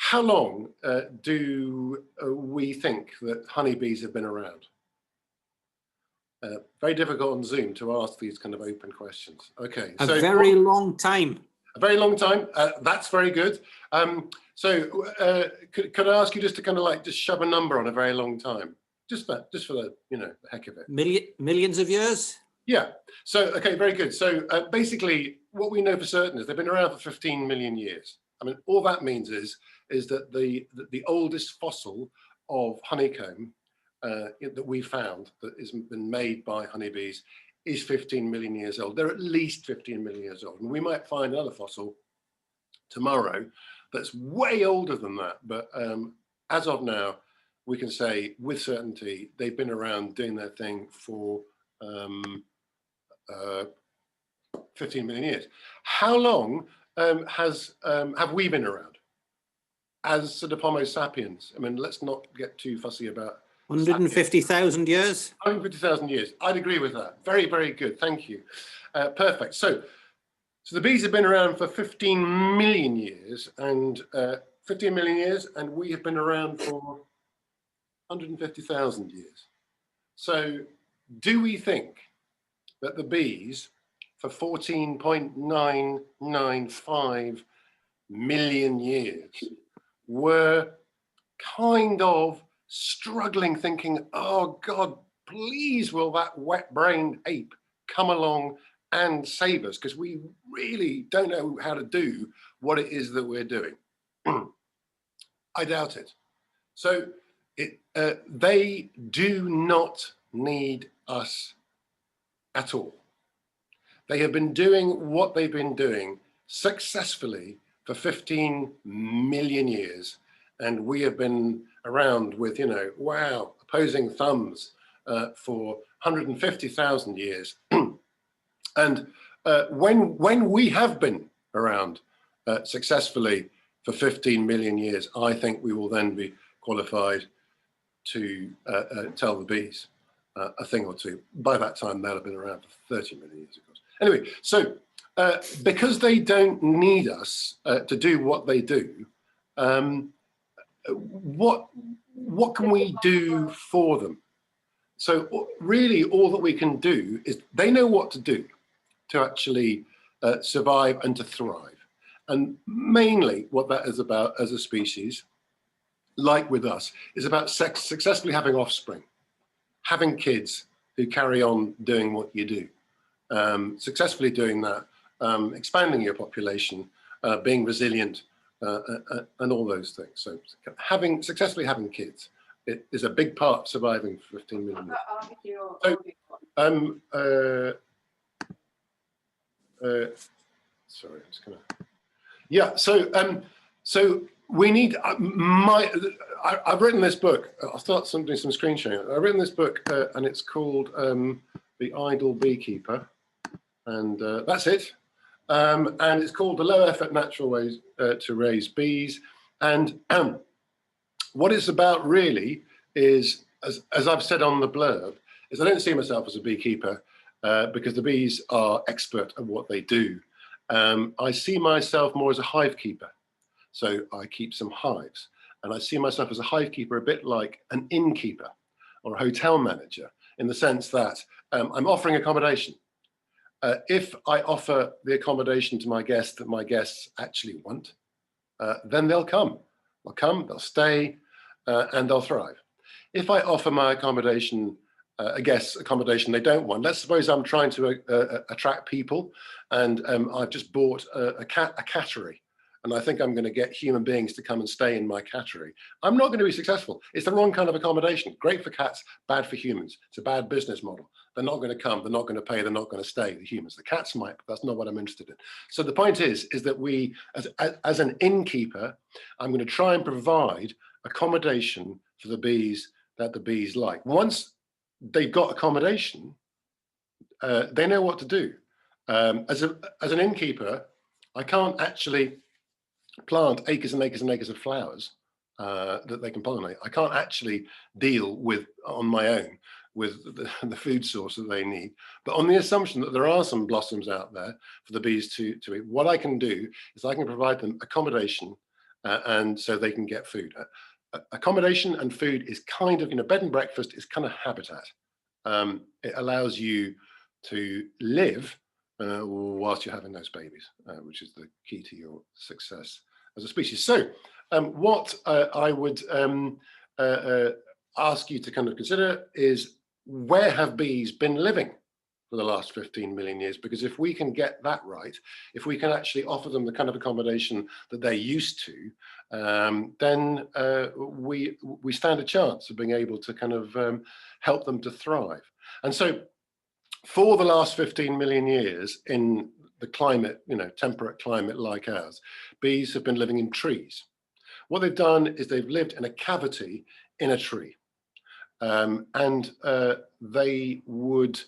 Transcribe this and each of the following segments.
How long do we think that honeybees have been around? Very difficult on Zoom to ask these kind of open questions. Okay, so a very long time. A very long time. That's very good. Could I ask you just to kind of like just shove a number on a very long time? Just for the the heck of it. Millions of years. Yeah. So okay, very good. So basically, what we know for certain is they've been around for 15 million years. I mean, all that means is that the oldest fossil of honeycomb that we found that has been made by honeybees is 15 million years old. They're at least 15 million years old. And we might find another fossil tomorrow that's way older than that. But as of now, we can say with certainty they've been around doing their thing for 15 million years. How long have we been around as sort of Homo sapiens? I mean, let's not get too fussy about 150,000 years. 150,000 years. I'd agree with that. Very, very good. Thank you. Perfect. So the bees have been around for 15 million years, and 15 million years, and we have been around for 150,000 years. So do we think that the bees for 14.995 million years were kind of struggling, thinking, oh God, please will that wet-brained ape come along and save us, because we really don't know how to do what it is that we're doing? I doubt it. So they do not need us at all. They have been doing what they've been doing successfully for 15 million years. And we have been around with, wow, opposing thumbs for 150,000 years. And when we have been around successfully for 15 million years, I think we will then be qualified to tell the bees a thing or two. By that time, they'll have been around for 30 million years, of course. Anyway, so because they don't need us to do what they do, what can we do for them? So really all that we can do is they know what to do to actually survive and to thrive. And mainly what that is about as a species, like with us, is about successfully having offspring, having kids who carry on doing what you do, successfully doing that, expanding your population, being resilient, and all those things. So successfully having kids, it is a big part of surviving for 15 million years. Sorry, I'm just gonna. Yeah. So we need. I've written this book. I'll start doing some screen sharing. I've written this book, and it's called The Idle Beekeeper, and that's it. And it's called The Low Effort Natural Ways to Raise Bees. And what it's about really is, as I've said on the blurb, is I don't see myself as a beekeeper because the bees are expert at what they do. I see myself more as a hive keeper. So I keep some hives, and I see myself as a hive keeper a bit like an innkeeper or a hotel manager, in the sense that I'm offering accommodation. If I offer the accommodation to my guests that my guests actually want, then they'll come. They'll come, they'll stay, and they'll thrive. If I offer my accommodation, a guest accommodation they don't want, let's suppose I'm trying to attract people, and I've just bought a cattery, and I think I'm going to get human beings to come and stay in my cattery. I'm not going to be successful. It's the wrong kind of accommodation. Great for cats, bad for humans. It's a bad business model. They're not going to come, they're not going to pay, they're not going to stay, the humans. The cats might, but that's not what I'm interested in. So the point is that we, as an innkeeper, I'm going to try and provide accommodation for the bees that the bees like. Once they've got accommodation, they know what to do. As an innkeeper, I can't actually plant acres and acres and acres of flowers that they can pollinate. I can't actually deal with, on my own, with the food source that they need. But on the assumption that there are some blossoms out there for the bees to eat, what I can do is I can provide them accommodation and so they can get food. Accommodation and food is kind of, bed and breakfast is kind of habitat. It allows you to live whilst you're having those babies, which is the key to your success as a species. So what I would ask you to kind of consider is, where have bees been living for the last 15 million years? Because if we can get that right, if we can actually offer them the kind of accommodation that they're used to, then we stand a chance of being able to kind of help them to thrive. And so for the last 15 million years in the climate, temperate climate like ours, bees have been living in trees. What they've done is they've lived in a cavity in a tree. And they would,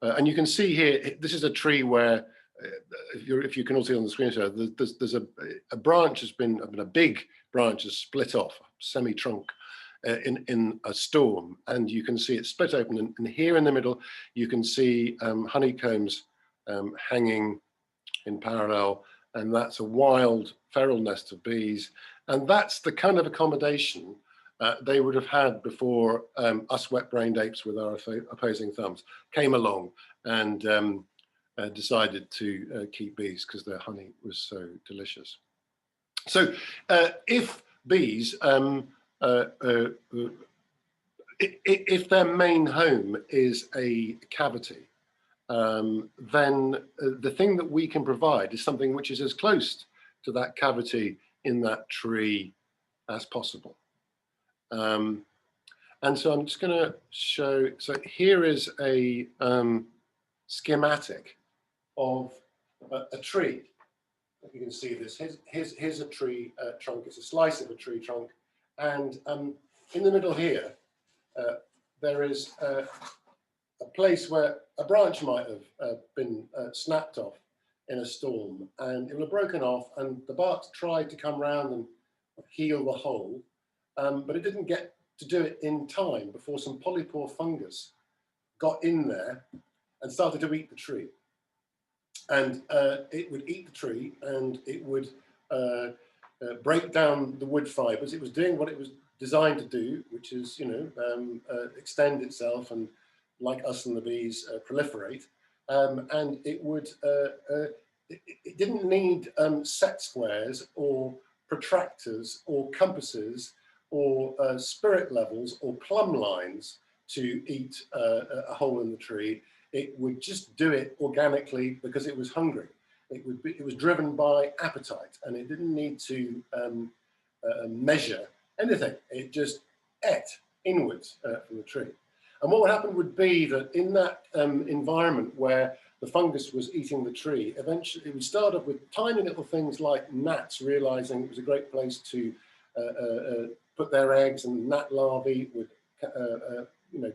and you can see here, this is a tree where, if you can all see on the screen here, there's a branch has been, a big branch has split off, semi-trunk, in a storm, and you can see it split open, and here in the middle, you can see honeycombs hanging in parallel, and that's a wild feral nest of bees, and that's the kind of accommodation they would have had before us wet-brained apes with our opposing thumbs came along and decided to keep bees because their honey was so delicious. So if bees, if their main home is a cavity, then the thing that we can provide is something which is as close to that cavity in that tree as possible. And so I'm just going to show, so here is a schematic of a tree. You can see this. Here's a tree trunk. It's a slice of a tree trunk. And in the middle here, there is a place where a branch might have been snapped off in a storm, and it will have broken off, and the bark tried to come round and heal the hole, but it didn't get to do it in time before some polypore fungus got in there and started to eat the tree. And it would eat the tree, and it would break down the wood fibers. It was doing what it was designed to do, which is, extend itself and, like us and the bees, proliferate. And it would, it didn't need set squares or protractors or compasses or spirit levels or plumb lines to eat a hole in the tree. It would just do it organically because it was hungry. It was driven by appetite, and it didn't need to measure anything. It just ate inwards from the tree. And what would happen would be that in that environment where the fungus was eating the tree, eventually it would start off with tiny little things like gnats realizing it was a great place to put their eggs, and gnat larvae would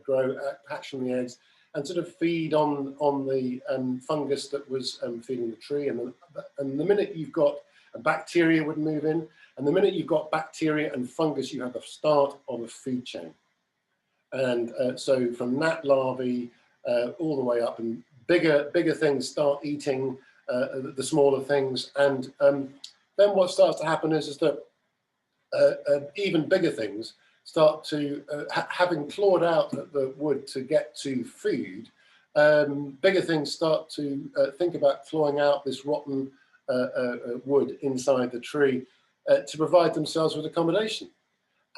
grow, hatch from the eggs, and sort of feed on the fungus that was feeding the tree. And the minute you've got a bacteria would move in, and the minute you've got bacteria and fungus, you have the start of a food chain. And so from gnat larvae all the way up, and bigger things start eating the smaller things. And then what starts to happen is that even bigger things start to, having clawed out at the wood to get to food, bigger things start to think about clawing out this rotten wood inside the tree to provide themselves with accommodation.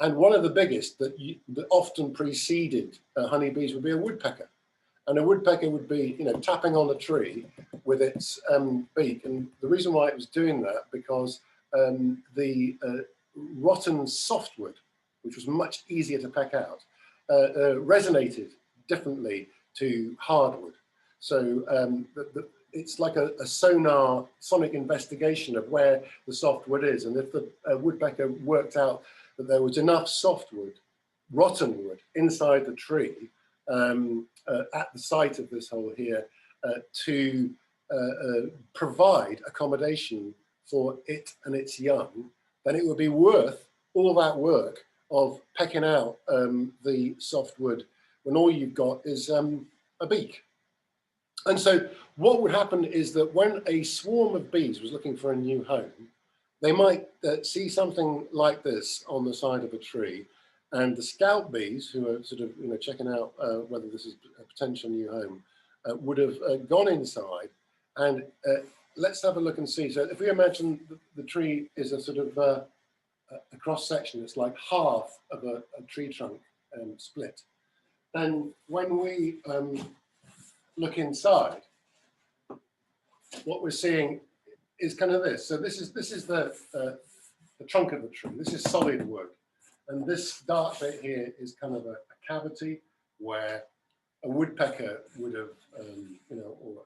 And one of the biggest that often preceded honeybees would be a woodpecker. And a woodpecker would be, tapping on a tree with its beak. And the reason why it was doing that, because the rotten softwood, which was much easier to peck out, resonated differently to hardwood. So it's like a sonar, sonic investigation of where the softwood is. And if the woodpecker worked out that there was enough softwood, rotten wood, inside the tree at the site of this hole here to provide accommodation for it and its young, then it would be worth all that work of pecking out the softwood when all you've got is a beak. And so what would happen is that when a swarm of bees was looking for a new home, they might see something like this on the side of a tree, and the scout bees, who are sort of checking out whether this is a potential new home, would have gone inside. And let's have a look and see. So if we imagine the tree is a sort of a cross section, it's like half of a tree trunk split. Then when we look inside, what we're seeing is kind of this. So this is the trunk of the tree. This is solid wood, and this dark bit here is kind of a cavity where a woodpecker would have, or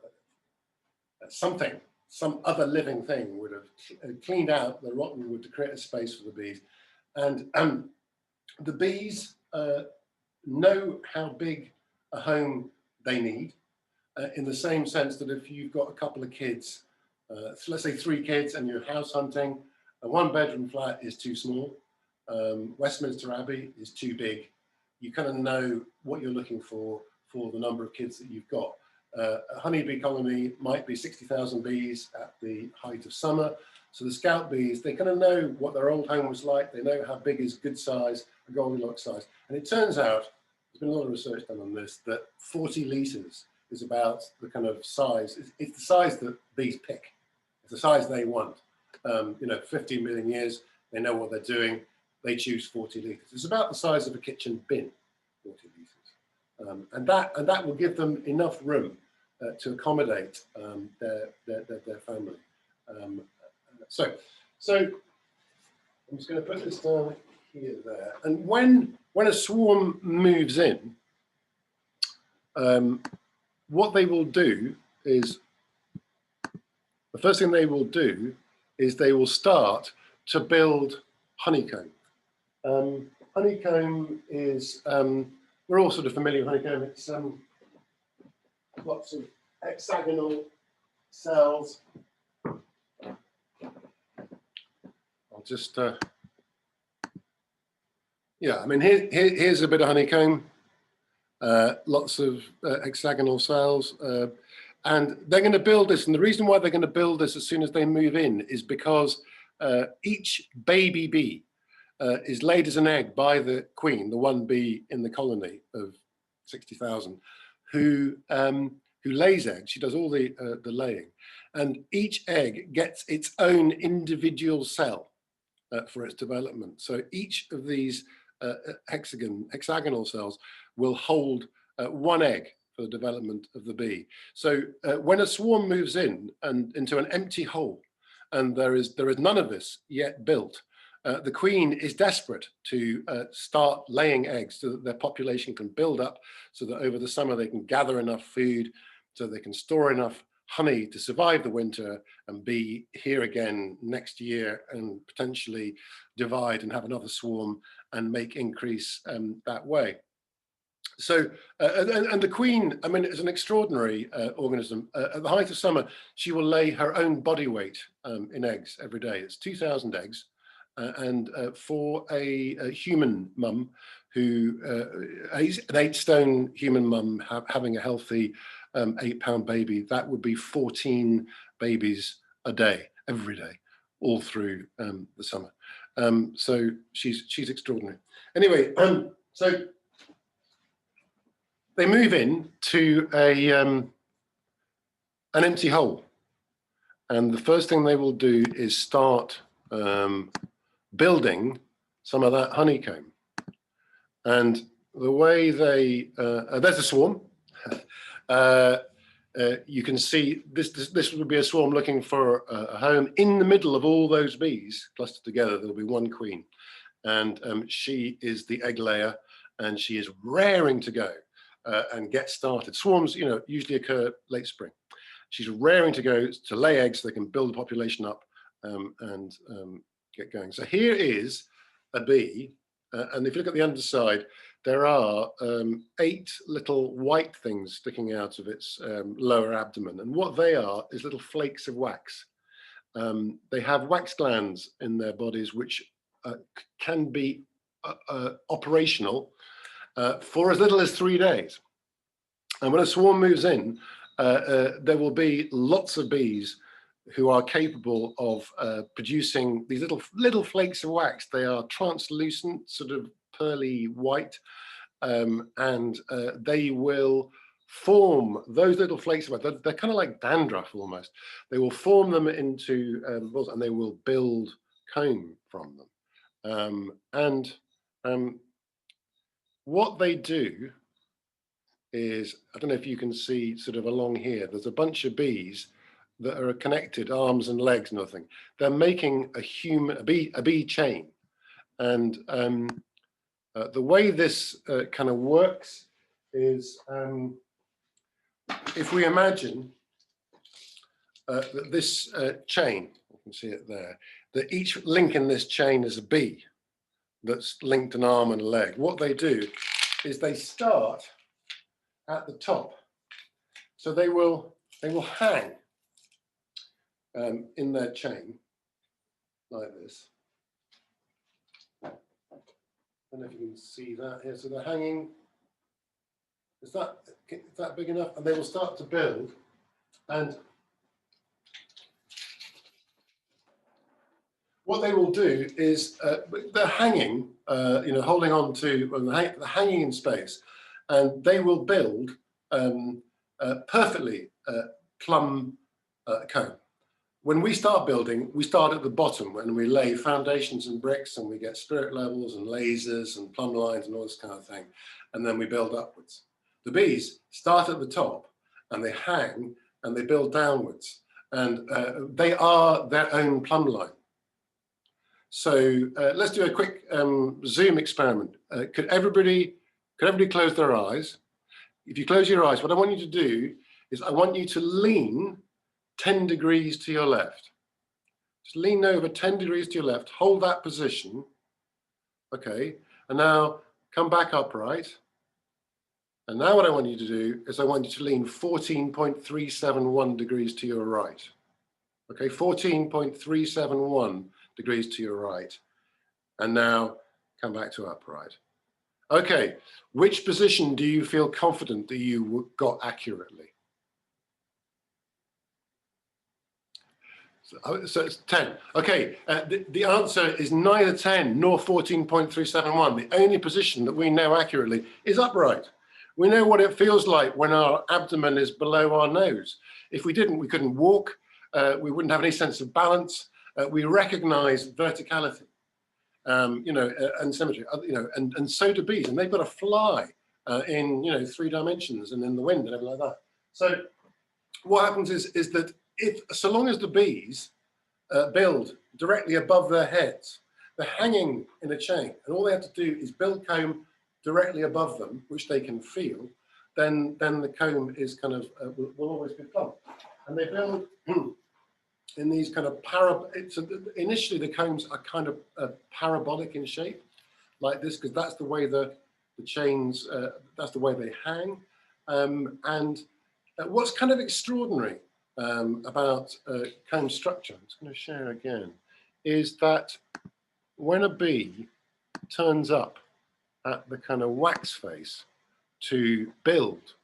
some other living thing would have cleaned out the rotten wood to create a space for the bees. And the bees know how big a home they need, in the same sense that if you've got a couple of kids, so let's say 3 kids, and you're house hunting, a 1-bedroom flat is too small, Westminster Abbey is too big. You kind of know what you're looking for the number of kids that you've got. A honeybee colony might be 60,000 bees at the height of summer. So the scout bees, they kind of know what their old home was like. They know how big is good size, a Goldilocks size. And it turns out, there's been a lot of research done on this, that 40 litres is about the kind of size. It's the size that bees pick. It's the size they want. 15 million years, they know what they're doing. They choose 40 litres. It's about the size of a kitchen bin, 40 litres. And that will give them enough room to accommodate their family. So I'm just going to put this down here, there. And when a swarm moves in, what they will do is, the first thing they will do is they will start to build honeycomb. Honeycomb is, we're all sort of familiar with honeycomb. It's lots of hexagonal cells. I'll just, yeah, I mean, here's a bit of honeycomb. Lots of hexagonal cells. And they're going to build this. And the reason why they're going to build this as soon as they move in is because each baby bee is laid as an egg by the queen, the one bee in the colony of 60,000, who lays eggs. She does all the laying, and each egg gets its own individual cell for its development. So each of these hexagonal cells will hold one egg for the development of the bee. So when a swarm moves in and into an empty hole, and there is none of this yet built, the queen is desperate to start laying eggs so that their population can build up, so that over the summer they can gather enough food, so they can store enough honey to survive the winter and be here again next year, and potentially divide and have another swarm and make increase that way. So, and the queen, I mean, is an extraordinary organism. At the height of summer, she will lay her own body weight in eggs every day. It's 2,000 eggs. And for a human mum, who an 8-stone human mum having a healthy 8-pound baby, that would be 14 babies a day, every day, all through the summer. So she's extraordinary. Anyway, so they move in to an empty hole, and the first thing they will do is start building some of that honeycomb. And the way they, there's a swarm. You can see this would be a swarm looking for a home. In the middle of all those bees clustered together, there'll be one queen, and she is the egg layer, and she is raring to go and get started. Swarms, usually occur late spring. She's raring to go to lay eggs so they can build the population up and get going. So here is a bee, and if you look at the underside, there are 8 little white things sticking out of its lower abdomen, and what they are is little flakes of wax. They have wax glands in their bodies which can be operational for as little as 3 days. And when a swarm moves in, there will be lots of bees who are capable of producing these little flakes of wax. They are translucent, sort of pearly white, and they will form those little flakes of wax. They're kind of like dandruff almost. They will form them into balls, and they will build comb from them. What they do is, I don't know if you can see sort of along here, there's a bunch of bees that are connected, arms and legs, nothing. They're making a bee chain. And the way this kind of works is, if we imagine that this chain, you can see it there, that each link in this chain is a bee that's linked an arm and a leg. What they do is they start at the top. So they will hang in their chain like this. I don't know if you can see that here. So they're hanging. Is that big enough? And they will start to build. And what they will do is they're hanging, holding on to, they're hanging in space, and they will build perfectly plumb comb. When we start building, we start at the bottom when we lay foundations and bricks, and we get spirit levels and lasers and plumb lines and all this kind of thing, and then we build upwards. The bees start at the top and they hang and they build downwards, and they are their own plumb line. So let's do a quick Zoom experiment. Could everybody close their eyes? If you close your eyes, what I want you to do is I want you to lean 10 degrees to your left. Just lean over 10 degrees to your left, hold that position. Okay, and now come back upright. And now what I want you to do is I want you to lean 14.371 degrees to your right. Okay, 14.371 degrees to your right. And now come back to upright. Okay, which position do you feel confident that you got accurately? So it's 10. Okay, the answer is neither 10 nor 14.371. The only position that we know accurately is upright. We know what it feels like when our abdomen is below our nose. If we didn't, we couldn't walk. We wouldn't have any sense of balance. We recognize verticality, and symmetry, and so do bees. And they've got to fly in, 3 dimensions and in the wind and everything like that. So what happens is that so long as the bees build directly above their heads, they're hanging in a chain, and all they have to do is build comb directly above them, which they can feel, then the comb is kind of, will always be plump. And they build in these kind of initially the combs are kind of parabolic in shape, like this, because that's the way the chains, that's the way they hang. And what's kind of extraordinary about comb structure, I'm just going to share again, is that when a bee turns up at the kind of wax face to build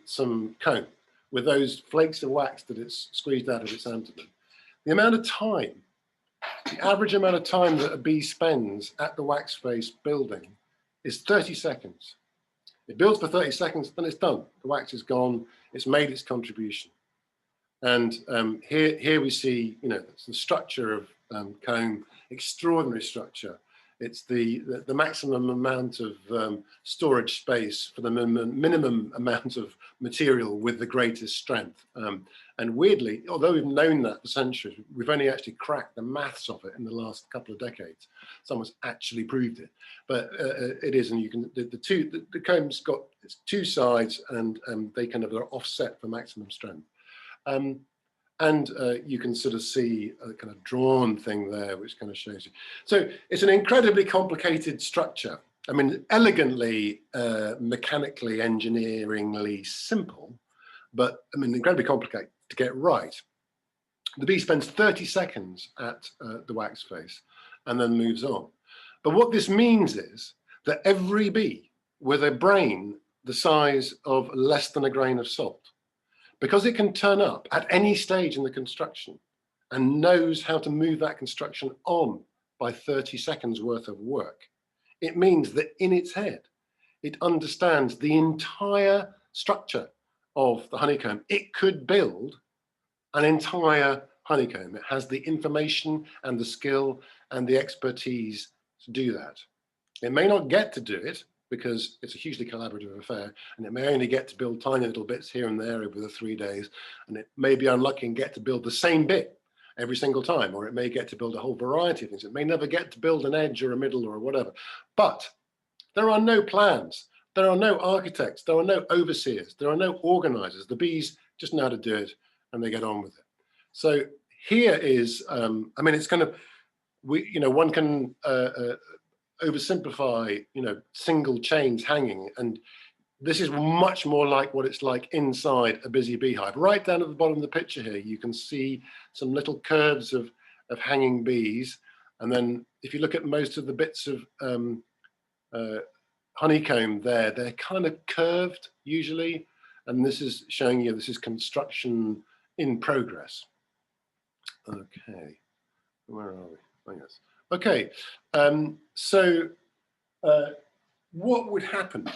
some comb with those flakes of wax that it's squeezed out of its abdomen, the amount of time, the average amount of time that a bee spends at the wax face building is 30 seconds. It builds for 30 seconds, then it's done. The wax is gone, it's made its contribution. And here we see, it's the structure of comb, extraordinary structure. It's the maximum amount of storage space for the minimum amount of material with the greatest strength. And weirdly, although we've known that for centuries, we've only actually cracked the maths of it in the last couple of decades. Someone's actually proved it, but it is, and you can the comb's got its 2 sides, and they kind of are offset for maximum strength. And you can sort of see a kind of drawn thing there, which kind of shows you. So it's an incredibly complicated structure. I mean, elegantly, mechanically, engineeringly simple, but I mean, incredibly complicated to get right. The bee spends 30 seconds at the wax face and then moves on. But what this means is that every bee with a brain the size of less than a grain of salt, because it can turn up at any stage in the construction and knows how to move that construction on by 30 seconds worth of work, it means that in its head, it understands the entire structure of the honeycomb. It could build an entire honeycomb. It has the information and the skill and the expertise to do that. It may not get to do it because it's a hugely collaborative affair, and it may only get to build tiny little bits here and there over the 3 days, and it may be unlucky and get to build the same bit every single time, or it may get to build a whole variety of things. It may never get to build an edge or a middle or whatever. But there are no plans, there are no architects, there are no overseers, there are no organizers. The bees just know how to do it and they get on with it. So here is, I mean, it's kind of, one can oversimplify, single chains hanging, and this is much more like what it's like inside a busy beehive. Right down at the bottom of the picture here, you can see some little curves of hanging bees. And then if you look at most of the bits of honeycomb there, they're kind of curved usually. And this is showing you, this is construction in progress. Okay, where are we? Oh, yes. Okay, so what would happen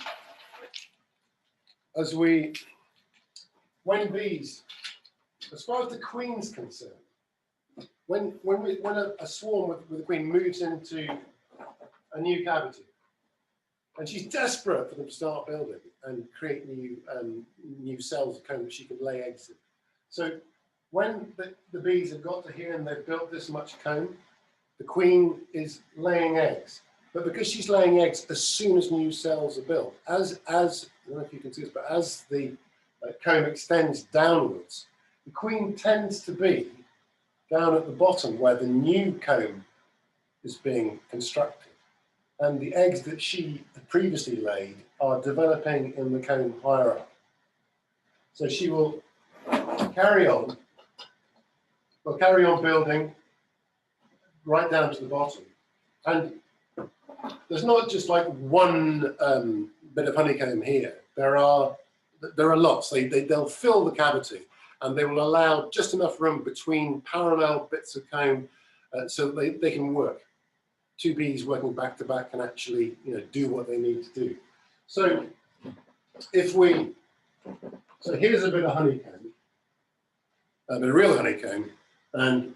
when bees, as far as the queen's concerned, when a swarm with a queen moves into a new cavity, and she's desperate for them to start building and create new cells of comb that she can lay eggs in. So when the bees have got to here and they've built this much comb, the queen is laying eggs. But because she's laying eggs as soon as new cells are built, as I don't know if you can see this, but as the comb extends downwards, the queen tends to be down at the bottom where the new comb is being constructed. And the eggs that she had previously laid are developing in the comb higher up. So she will carry on building right down to the bottom. And there's not just like one bit of honeycomb here. There are lots. They'll fill the cavity, and they will allow just enough room between parallel bits of comb so that they can work. Two bees working back to back can actually do what they need to do. So so here's a bit of honeycomb, a bit of real honeycomb, and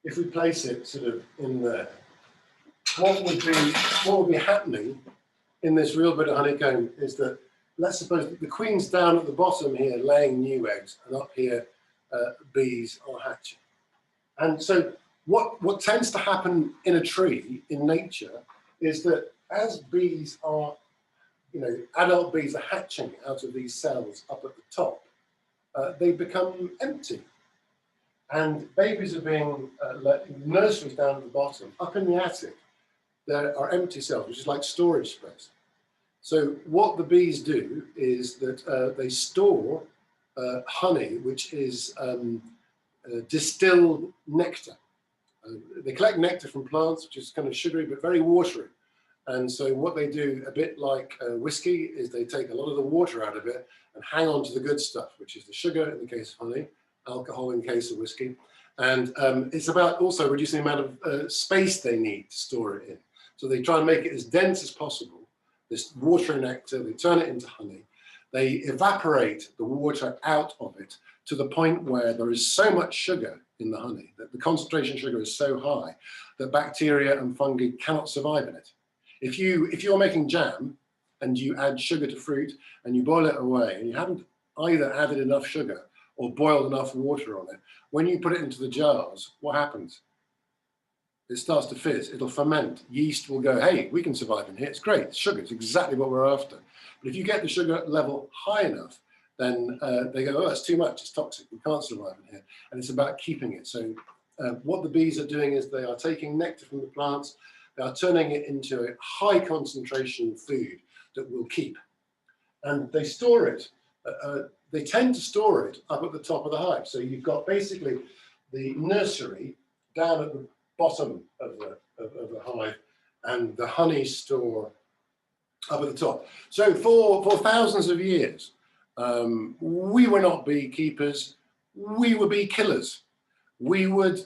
if we place it sort of in there, what would be happening in this real bit of honeycomb is that, let's suppose that the queen's down at the bottom here laying new eggs, and up here bees are hatching. And so what tends to happen in a tree in nature is that as bees are, adult bees are hatching out of these cells up at the top, they become empty. And babies are being let in nurseries down at the bottom. Up in the attic, there are empty cells, which is like storage space. So what the bees do is that they store honey, which is distilled nectar. They collect nectar from plants, which is kind of sugary but very watery. And so what they do, a bit like whiskey, is they take a lot of the water out of it and hang on to the good stuff, which is the sugar in the case of honey, alcohol in case of whiskey. And it's about also reducing the amount of space they need to store it in. So they try and make it as dense as possible, this watery nectar, they turn it into honey. They evaporate the water out of it to the point where there is so much sugar in the honey, that the concentration of sugar is so high that bacteria and fungi cannot survive in it. If you're making jam and you add sugar to fruit and you boil it away and you haven't either added enough sugar or boiled enough water on it, when you put it into the jars, what happens? It starts to fizz, it'll ferment. Yeast will go, hey, we can survive in here, it's great, it's sugar, it's exactly what we're after. But if you get the sugar level high enough, then they go, oh, it's too much, it's toxic, we can't survive in here. And it's about keeping it. So what the bees are doing is they are taking nectar from the plants, they are turning it into a high concentration food that will keep. And they store it, they tend to store it up at the top of the hive. So you've got basically the nursery down at the bottom of the hive and the honey store up at the top. So for thousands of years, We were not beekeepers, we were bee killers. We would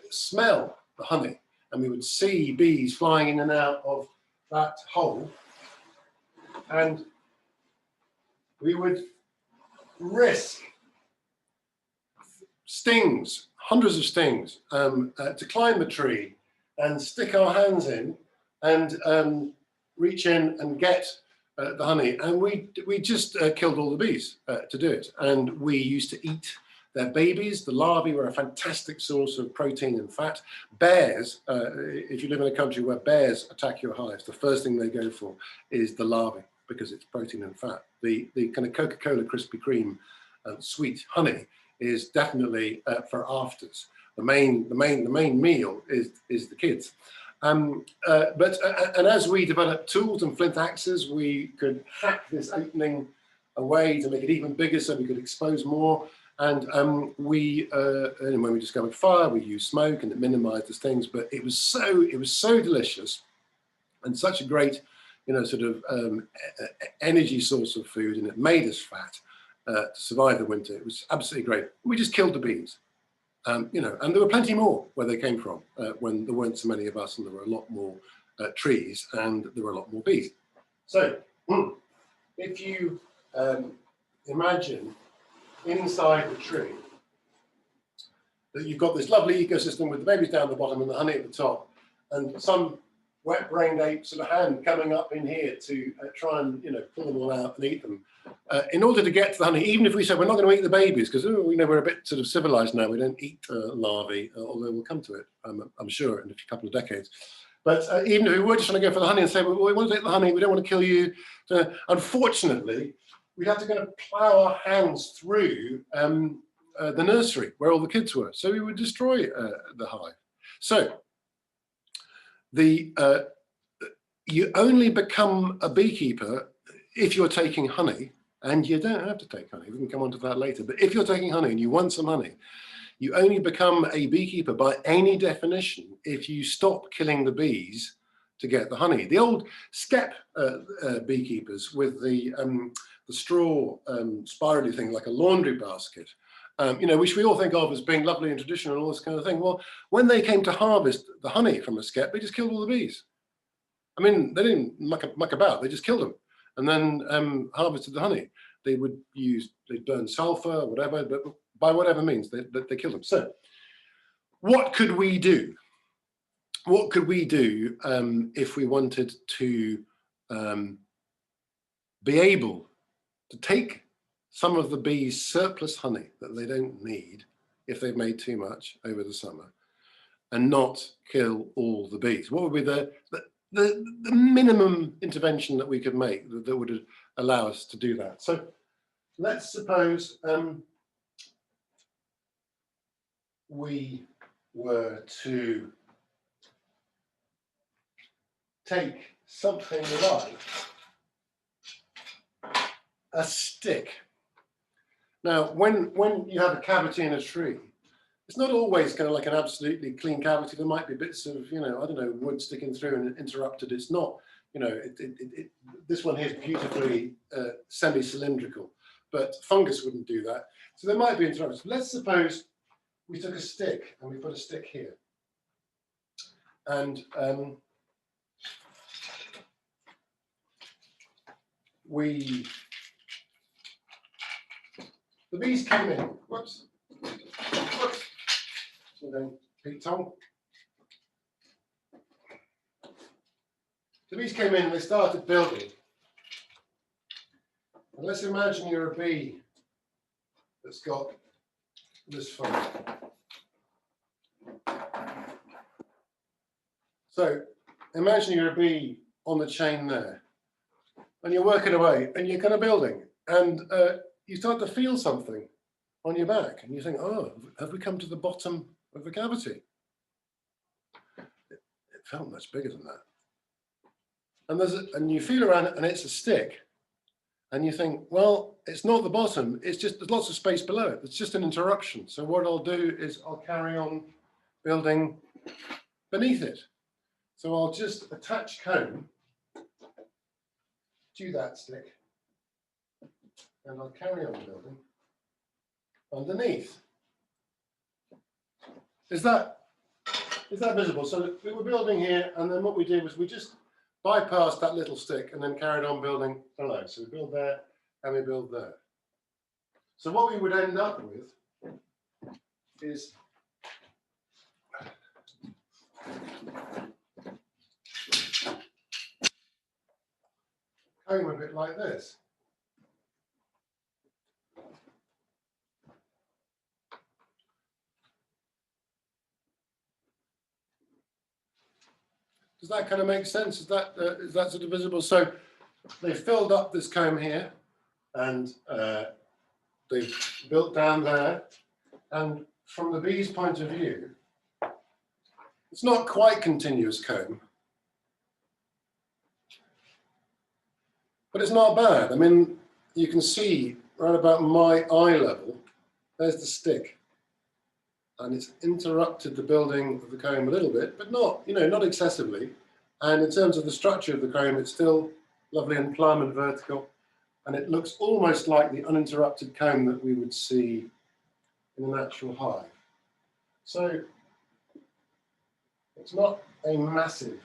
smell the honey, and we would see bees flying in and out of that hole, and we would risk stings, hundreds of stings, to climb the tree and stick our hands in and reach in and get the honey. And we just killed all the bees to do it. And we used to eat their babies. The larvae were a fantastic source of protein and fat. Bears, if you live in a country where bears attack your hives, the first thing they go for is the larvae, because it's protein and fat. The kind of Coca-Cola Krispy Kreme sweet honey is definitely for afters. The main meal is the kids. And as we developed tools and flint axes, we could hack this opening away to make it even bigger, so we could expose more. And and when we discovered fire, we used smoke, and it minimized the stings. But it was so delicious, and such a great, sort of energy source of food, and it made us fat to survive the winter. It was absolutely great. We just killed the bees, and there were plenty more where they came from when there weren't so many of us, and there were a lot more trees, and there were a lot more bees. So if you imagine inside the tree that you've got this lovely ecosystem with the babies down the bottom and the honey at the top, and some wet-brained ape sort of hand coming up in here to try and pull them all out and eat them. In order to get to the honey, even if we said we're not going to eat the babies, because we're a bit sort of civilized now, we don't eat larvae, although we'll come to it, I'm sure, in a couple of decades. But even if we were just trying to go for the honey and say, well, we want to take the honey, we don't want to kill you, unfortunately, we'd have to kind of plow our hands through the nursery where all the kids were. So we would destroy the hive. So you only become a beekeeper if you're taking honey, and you don't have to take honey. We can come on to that later. But if you're taking honey and you want some honey, you only become a beekeeper by any definition if you stop killing the bees to get the honey. The old skep beekeepers with the straw spirally thing, like a laundry basket, which we all think of as being lovely and traditional and all this kind of thing. Well, when they came to harvest the honey from a skep, they just killed all the bees. I mean, they didn't muck about, they just killed them and then harvested the honey. They'd burn sulfur, whatever, but by whatever means, they killed them. So what could we do? What could we do if we wanted to be able to take some of the bees' surplus honey that they don't need if they've made too much over the summer and not kill all the bees? What would be the minimum intervention that we could make that would allow us to do that? So let's suppose we were to take something like a stick. Now, when you have a cavity in a tree, it's not always kind of like an absolutely clean cavity. There might be bits of, I don't know, wood sticking through and interrupted. It's not, this one here is beautifully semi-cylindrical, but fungus wouldn't do that. So there might be interruptions. Let's suppose we took a stick and we put a stick here. And the bees came in. Whoops. So then, Pete Tong. The bees came in and they started building. And let's imagine you're a bee that's got this far. So imagine you're a bee on the chain there, and you're working away, and you're kind of building, and you start to feel something on your back, and you think, oh, have we come to the bottom of the cavity? It felt much bigger than that. And you feel around it, and it's a stick, and you think, well, it's not the bottom, it's just, there's lots of space below it. It's just an interruption. So what I'll do is I'll carry on building beneath it. So I'll just attach comb to that stick. and I'll carry on building underneath. Is that visible? So we were building here, and then what we did was we just bypassed that little stick and then carried on building below. So we build there and we build there. So what we would end up with is comb a bit like this. Does that kind of make sense? Is that sort of visible? So they filled up this comb here, and they've built down there. And from the bee's point of view, it's not quite continuous comb, but it's not bad. I mean, you can see right about my eye level, there's the stick. And it's interrupted the building of the comb a little bit, but not, not excessively. And in terms of the structure of the comb, it's still lovely and plumb and vertical. And it looks almost like the uninterrupted comb that we would see in an actual hive. So it's not a massive,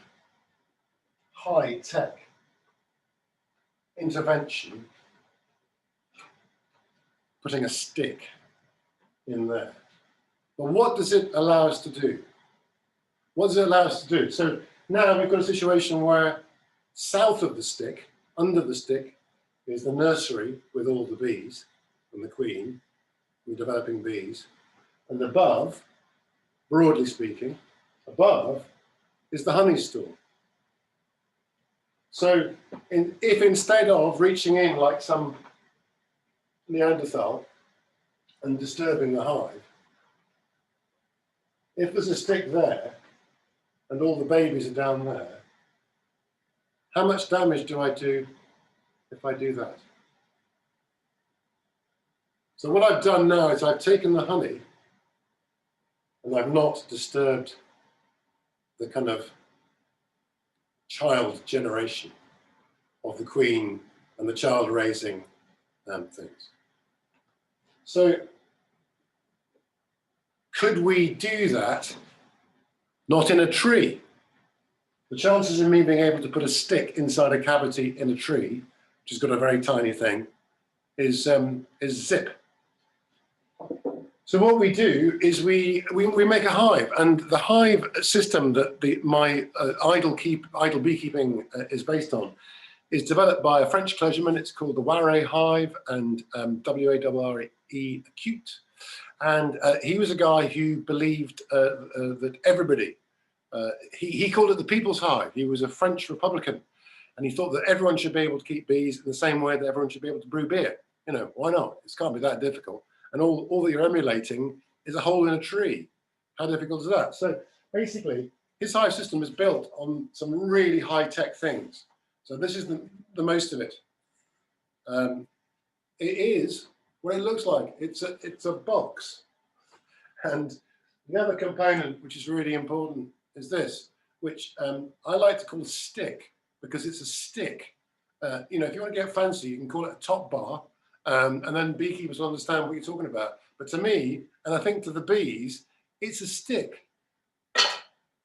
high-tech intervention putting a stick in there. But what does it allow us to do? What does it allow us to do? So now we've got a situation where south of the stick, under the stick, is the nursery with all the bees and the queen, the developing bees. And above, broadly speaking, above is the honey store. So if instead of reaching in like some Neanderthal and disturbing the hive, if there's a stick there and all the babies are down there, how much damage do I do if I do that? So what I've done now is I've taken the honey and I've not disturbed the kind of child generation of the queen and the child raising things. So could we do that not in a tree? The chances of me being able to put a stick inside a cavity in a tree, which has got a very tiny thing, is zip. So what we do is we make a hive, and the hive system that my idle beekeeping is based on is developed by a French clergyman. It's called the Warre hive, and W-A-R-R-E acute. And he was a guy who believed that everybody, he called it the people's hive. He was a French Republican, and he thought that everyone should be able to keep bees in the same way that everyone should be able to brew beer. Why not? It can't be that difficult. And all that you're emulating is a hole in a tree. How difficult is that? So basically, his hive system is built on some really high-tech things. So this is the most of it. It is what it looks like. It's a box. And the other component, which is really important, is this, which I like to call a stick, because it's a stick. If you want to get fancy, you can call it a top bar. And then beekeepers will understand what you're talking about. But to me, and I think to the bees, it's a stick.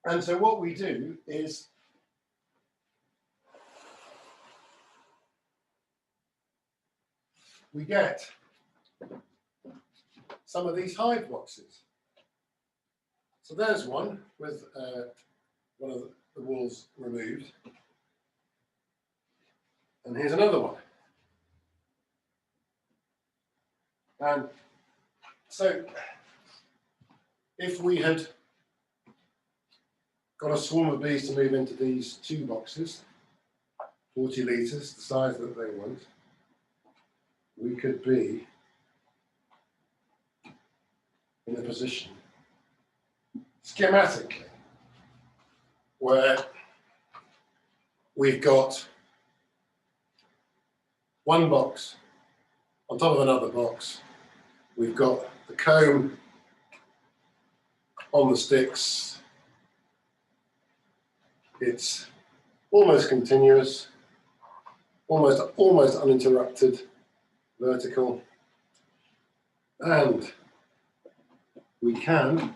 And so what we do is we get some of these hive boxes. So there's one with one of the walls removed. And here's another one. And so if we had got a swarm of bees to move into these two boxes, 40 litres, the size that they want, we could be in a position schematically where we've got one box on top of another box. We've got the comb on the sticks. It's almost continuous, almost uninterrupted. vertical, and we can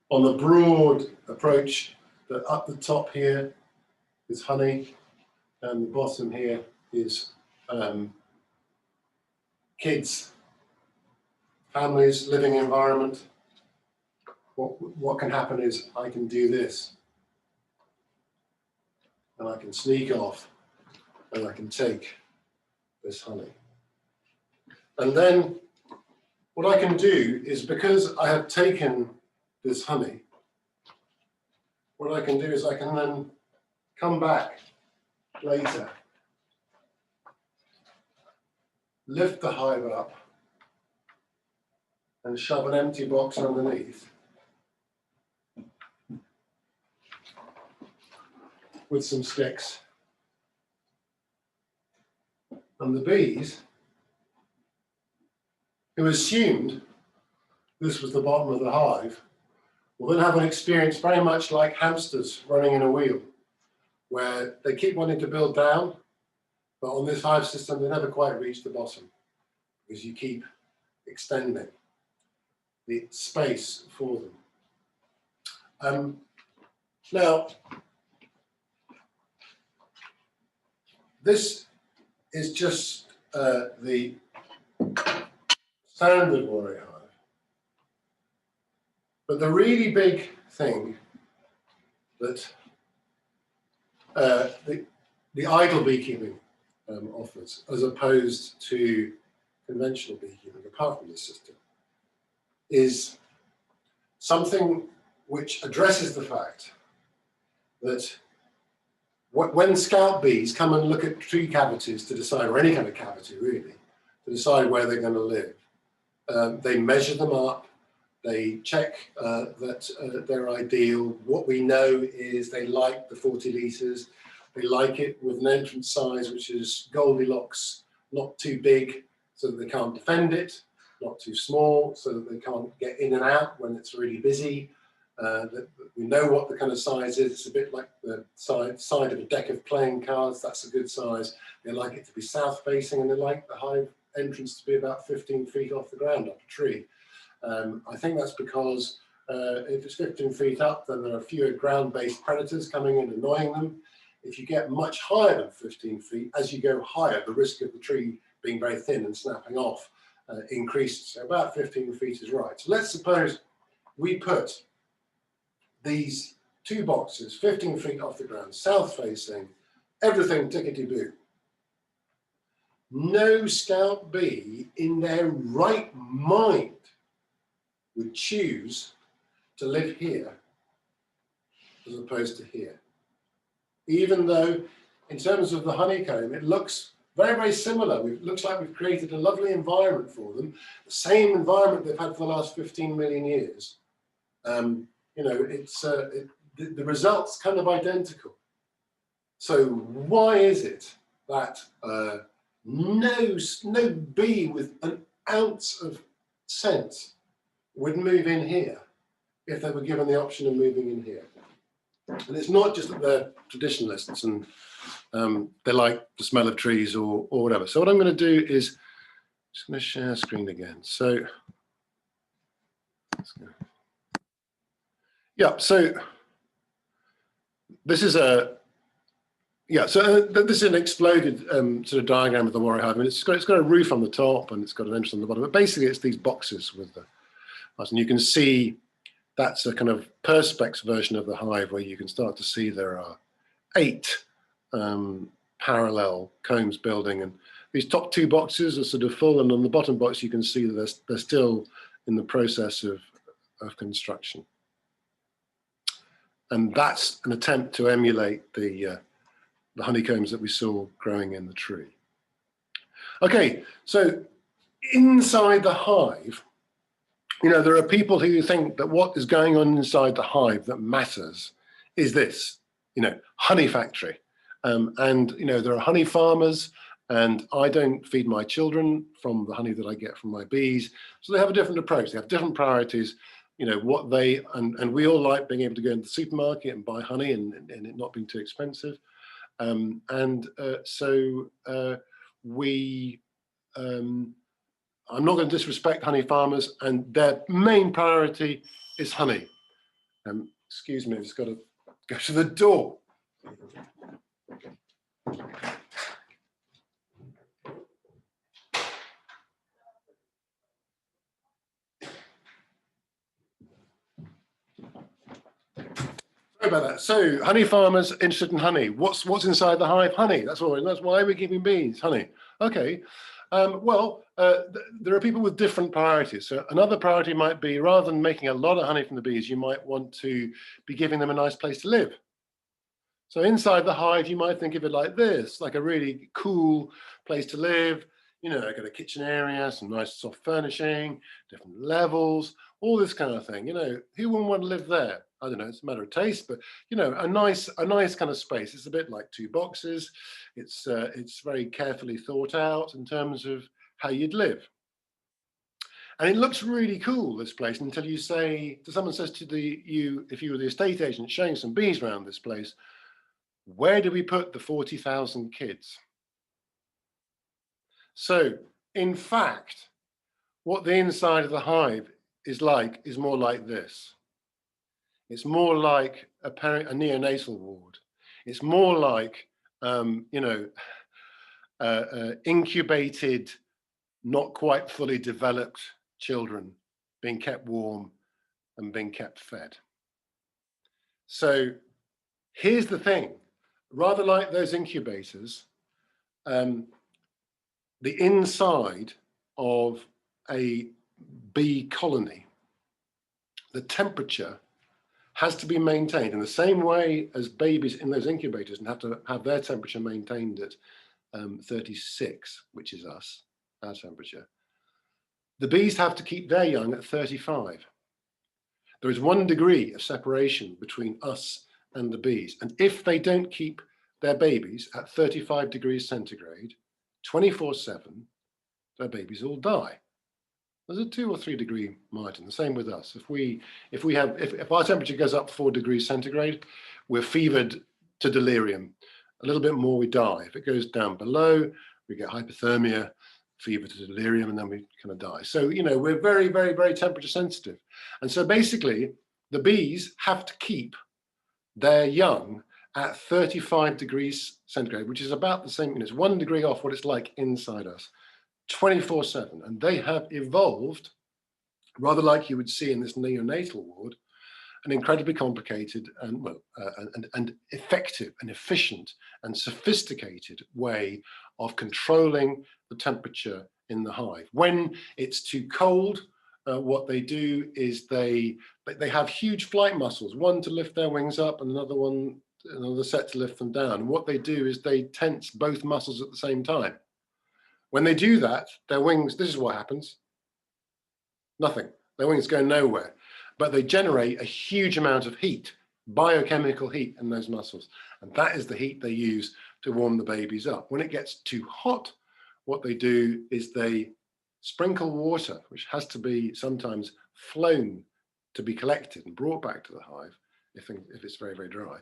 on the broad approach that up the top here is honey and the bottom here is kids, families, living environment. What can happen is I can do this and I can sneak off and I can take this honey. And then what I can do is, because I have taken this honey, what I can do is I can then come back later, lift the hive up and shove an empty box underneath with some sticks. And the bees, who assumed this was the bottom of the hive, will then have an experience very much like hamsters running in a wheel, where they keep wanting to build down, but on this hive system, they never quite reach the bottom because you keep extending the space for them. Now, this is just the standard warrior hive. But the really big thing that the idle beekeeping offers, as opposed to conventional beekeeping, apart from this system, is something which addresses the fact that when scout bees come and look at tree cavities to decide, or any kind of cavity really, to decide where they're going to live, they measure them up, they check that they're ideal. What we know is they like the 40 litres, they like it with an entrance size which is Goldilocks, not too big so that they can't defend it, not too small so that they can't get in and out when it's really busy. That we know what the kind of size is. It's a bit like the side of a deck of playing cards. That's a good size. They like it to be south facing, and they like the hive entrance to be about 15 feet off the ground, up a tree. I think that's because if it's 15 feet up, then there are fewer ground-based predators coming in annoying them. If you get much higher than 15 feet, as you go higher, the risk of the tree being very thin and snapping off increases. So about 15 feet is right. So let's suppose we put these two boxes 15 feet off the ground, south facing, everything tickety-boo. No scout bee in their right mind would choose to live here as opposed to here. Even though in terms of the honeycomb, it looks very, very similar. It looks like we've created a lovely environment for them, the same environment they've had for the last 15 million years. You know, it's the results kind of identical. So why is it that no bee with an ounce of sense would move in here if they were given the option of moving in here? And it's not just that they're traditionalists and they like the smell of trees or whatever. So what I'm going to do is just going to share screen again. So let's go. Yeah, so this is a this is an exploded sort of diagram of the warrior hive. I mean, it's got a roof on the top and it's got an entrance on the bottom. But basically, it's these boxes with the, and you can see that's a kind of perspex version of the hive where you can start to see there are 8 parallel combs building, and these top 2 boxes are sort of full, and on the bottom box you can see that they're still in the process of construction. And that's an attempt to emulate the honeycombs that we saw growing in the tree. Okay, so inside the hive, you know, there are people who think that what is going on inside the hive that matters is this, you know, honey factory. And, you know, there are honey farmers, and I don't feed my children from the honey that I get from my bees. So they have a different approach. They have different priorities. You know, what they, and we all like being able to go into the supermarket and buy honey and it not being too expensive. I'm not going to disrespect honey farmers, and their main priority is honey. Excuse me, I've just got to go to the door. Sorry about that. So, honey farmers interested in honey. What's inside the hive? Honey. That's why we're keeping bees. Honey. Okay. There are people with different priorities. So another priority might be, rather than making a lot of honey from the bees, you might want to be giving them a nice place to live. So inside the hive, you might think of it like this, like a really cool place to live. You know, got a kitchen area, some nice soft furnishing, different levels, all this kind of thing. You know, who wouldn't want to live there? I don't know, it's a matter of taste, but you know, a nice kind of space. It's a bit like two boxes. It's very carefully thought out in terms of how you'd live. And it looks really cool, this place, until you say, someone says to you, if you were the estate agent showing some bees around this place, where do we put the 40,000 kids? So in fact, what the inside of the hive is more like this. It's more like a neonatal ward. It's more like, incubated, not quite fully developed children being kept warm and being kept fed. So here's the thing, rather like those incubators, the inside of a bee colony, the temperature has to be maintained in the same way as babies in those incubators and have to have their temperature maintained at 36, which is our temperature. The bees have to keep their young at 35. There is 1 degree of separation between us and the bees. And if they don't keep their babies at 35 degrees centigrade, 24/7, their babies all die. There's a 2 or 3 degree margin, the same with us. If our temperature goes up 4 degrees centigrade, we're fevered to delirium. A little bit more, we die. If it goes down below, we get hypothermia, fever to delirium, and then we kind of die. So, you know, we're very, very, very temperature sensitive. And so basically, the bees have to keep their young at 35 degrees centigrade, which is about the same, it's 1 degree off what it's like inside us, 24/7. And they have evolved, rather like you would see in this neonatal ward, an incredibly complicated and effective and efficient and sophisticated way of controlling the temperature in the hive. When it's too cold, what they do is they have huge flight muscles, one to lift their wings up and another set to lift them down. And what they do is they tense both muscles at the same time. When they do that, their wings, this is what happens. Nothing. Their wings go nowhere. But they generate a huge amount of heat, biochemical heat in those muscles. And that is the heat they use to warm the babies up. When it gets too hot, what they do is they sprinkle water, which has to be sometimes flown to be collected and brought back to the hive if it's very, very dry.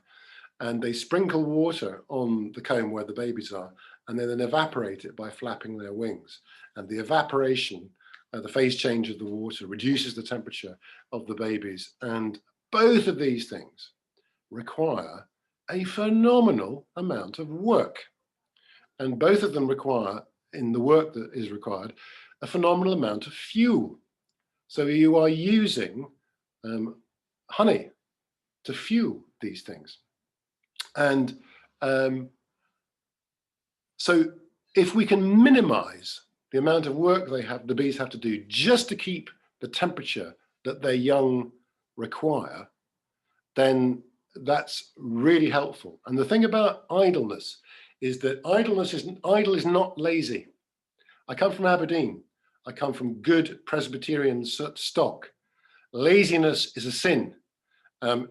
And they sprinkle water on the comb where the babies are, and then evaporate it by flapping their wings. And the evaporation, the phase change of the water, reduces the temperature of the babies. And both of these things require a phenomenal amount of work. And both of them require, in the work that is required, a phenomenal amount of fuel. So you are using honey to fuel these things. And so if we can minimize the amount of work the bees have to do just to keep the temperature that their young require, then that's really helpful. And the thing about idleness is that idle is not lazy. I come from Aberdeen. I come from good Presbyterian stock. Laziness is a sin.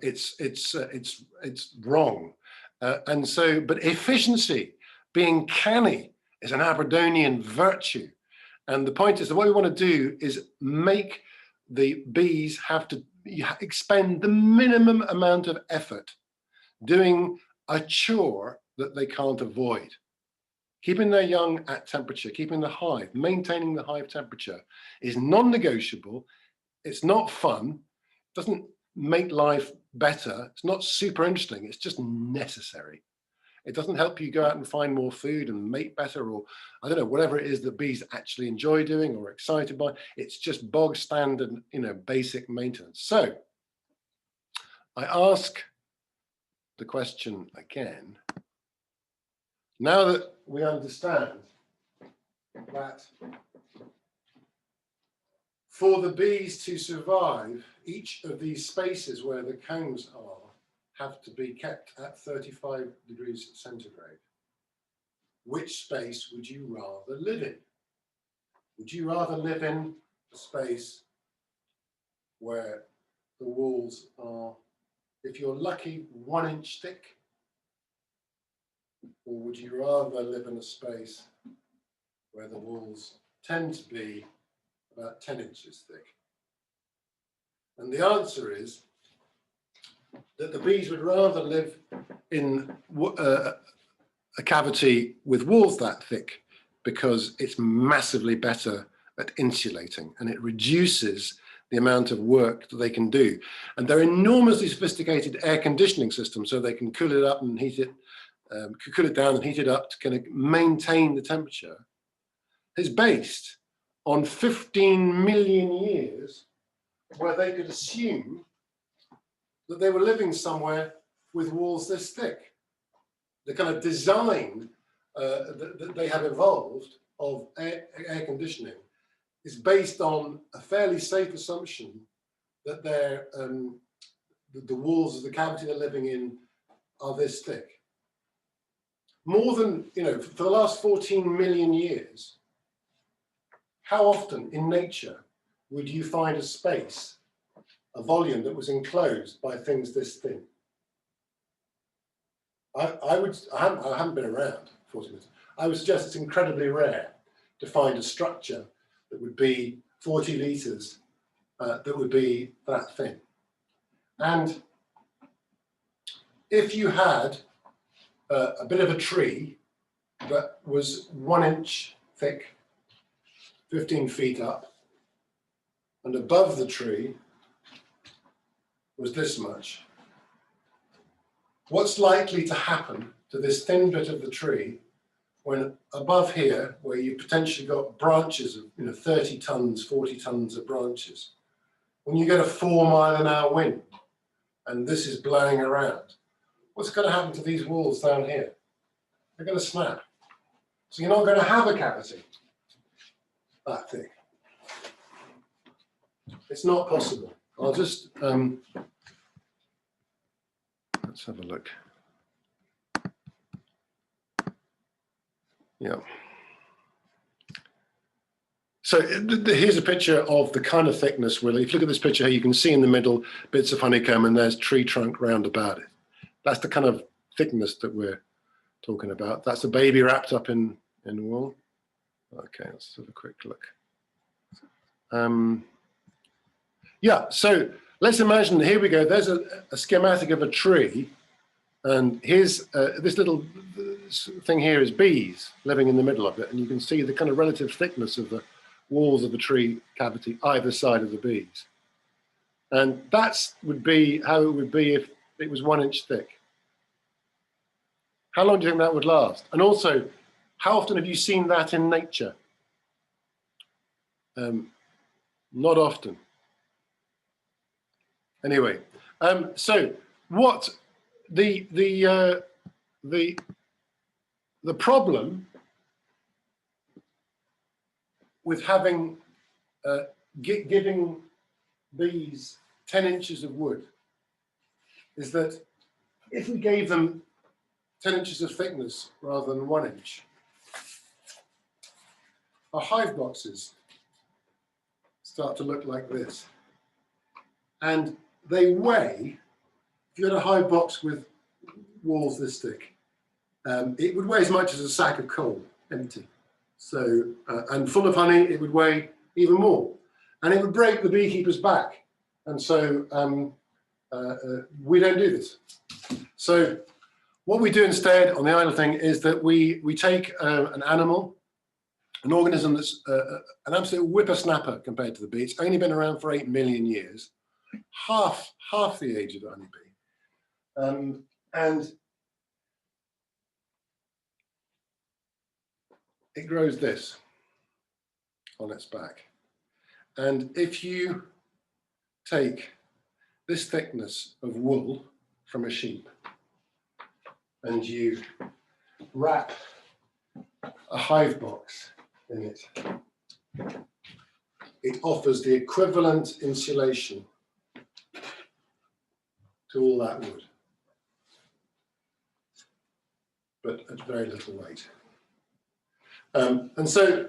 It's wrong. But efficiency, being canny, is an Aberdonian virtue. And the point is that what we want to do is make the bees have to expend the minimum amount of effort doing a chore that they can't avoid. Keeping their young at temperature, keeping the hive, maintaining the hive temperature is non-negotiable. It's not fun. It doesn't make life better. It's not super interesting. It's just necessary. It doesn't help you go out and find more food and mate better, or I don't know, whatever it is that bees actually enjoy doing or are excited by. It's just bog standard, basic maintenance. So I ask the question again. Now that we understand that for the bees to survive, each of these spaces where the combs are have to be kept at 35 degrees centigrade. Which space would you rather live in? Would you rather live in a space where the walls are, if you're lucky, 1 inch thick? Or would you rather live in a space where the walls tend to be about 10 inches thick? And the answer is that the bees would rather live in a cavity with walls that thick because it's massively better at insulating, and it reduces the amount of work that they can do. And they're enormously sophisticated air conditioning systems, so they can cool it up and heat it, cool it down and heat it up to kind of maintain the temperature. It's based on 15 million years where they could assume that they were living somewhere with walls this thick. The kind of design that they have evolved of air conditioning is based on a fairly safe assumption that the walls of the cavity they're living in are this thick. More than, for the last 14 million years, how often in nature would you find a space, a volume that was enclosed by things this thin? I haven't been around 40 minutes. I would suggest it's incredibly rare to find a structure that would be 40 litres, that would be that thin. And if you had a bit of a tree that was 1 inch thick, 15 feet up, and above the tree was this much, what's likely to happen to this thin bit of the tree when above here, where you potentially got branches of 30 tons, 40 tons of branches, when you get a 4-mile-an-hour wind and this is blowing around, what's going to happen to these walls down here? They're going to snap. So you're not going to have a cavity that thick. It's not possible. I'll just, let's have a look. Yeah. So here's a picture of the kind of thickness, Willie. If you look at this picture here, you can see in the middle bits of honeycomb and there's tree trunk round about it. That's the kind of thickness that we're talking about. That's the baby wrapped up in wool. Okay, let's have a quick look. Yeah, so let's imagine, here we go, there's a schematic of a tree, and here's this little thing here is bees living in the middle of it, and you can see the kind of relative thickness of the walls of the tree cavity either side of the bees. And that would be how it would be if it was 1 inch thick. How long do you think that would last? And also, how often have you seen that in nature? Not often. Anyway, so what the problem with having giving bees 10 inches of wood is that if we gave them 10 inches of thickness rather than 1 inch, our hive boxes start to look like this. And they weigh, if you had a hive box with walls this thick, it would weigh as much as a sack of coal, empty. So, and full of honey, it would weigh even more. And it would break the beekeeper's back. And so we don't do this. So what we do instead on the idle thing is that we take an animal, an organism that's an absolute whippersnapper compared to the bee. It's only been around for 8 million years, half the age of the honeybee. And it grows this on its back. And if you take this thickness of wool from a sheep and you wrap a hive box in it, it offers the equivalent insulation to all that wood, but at very little weight. And so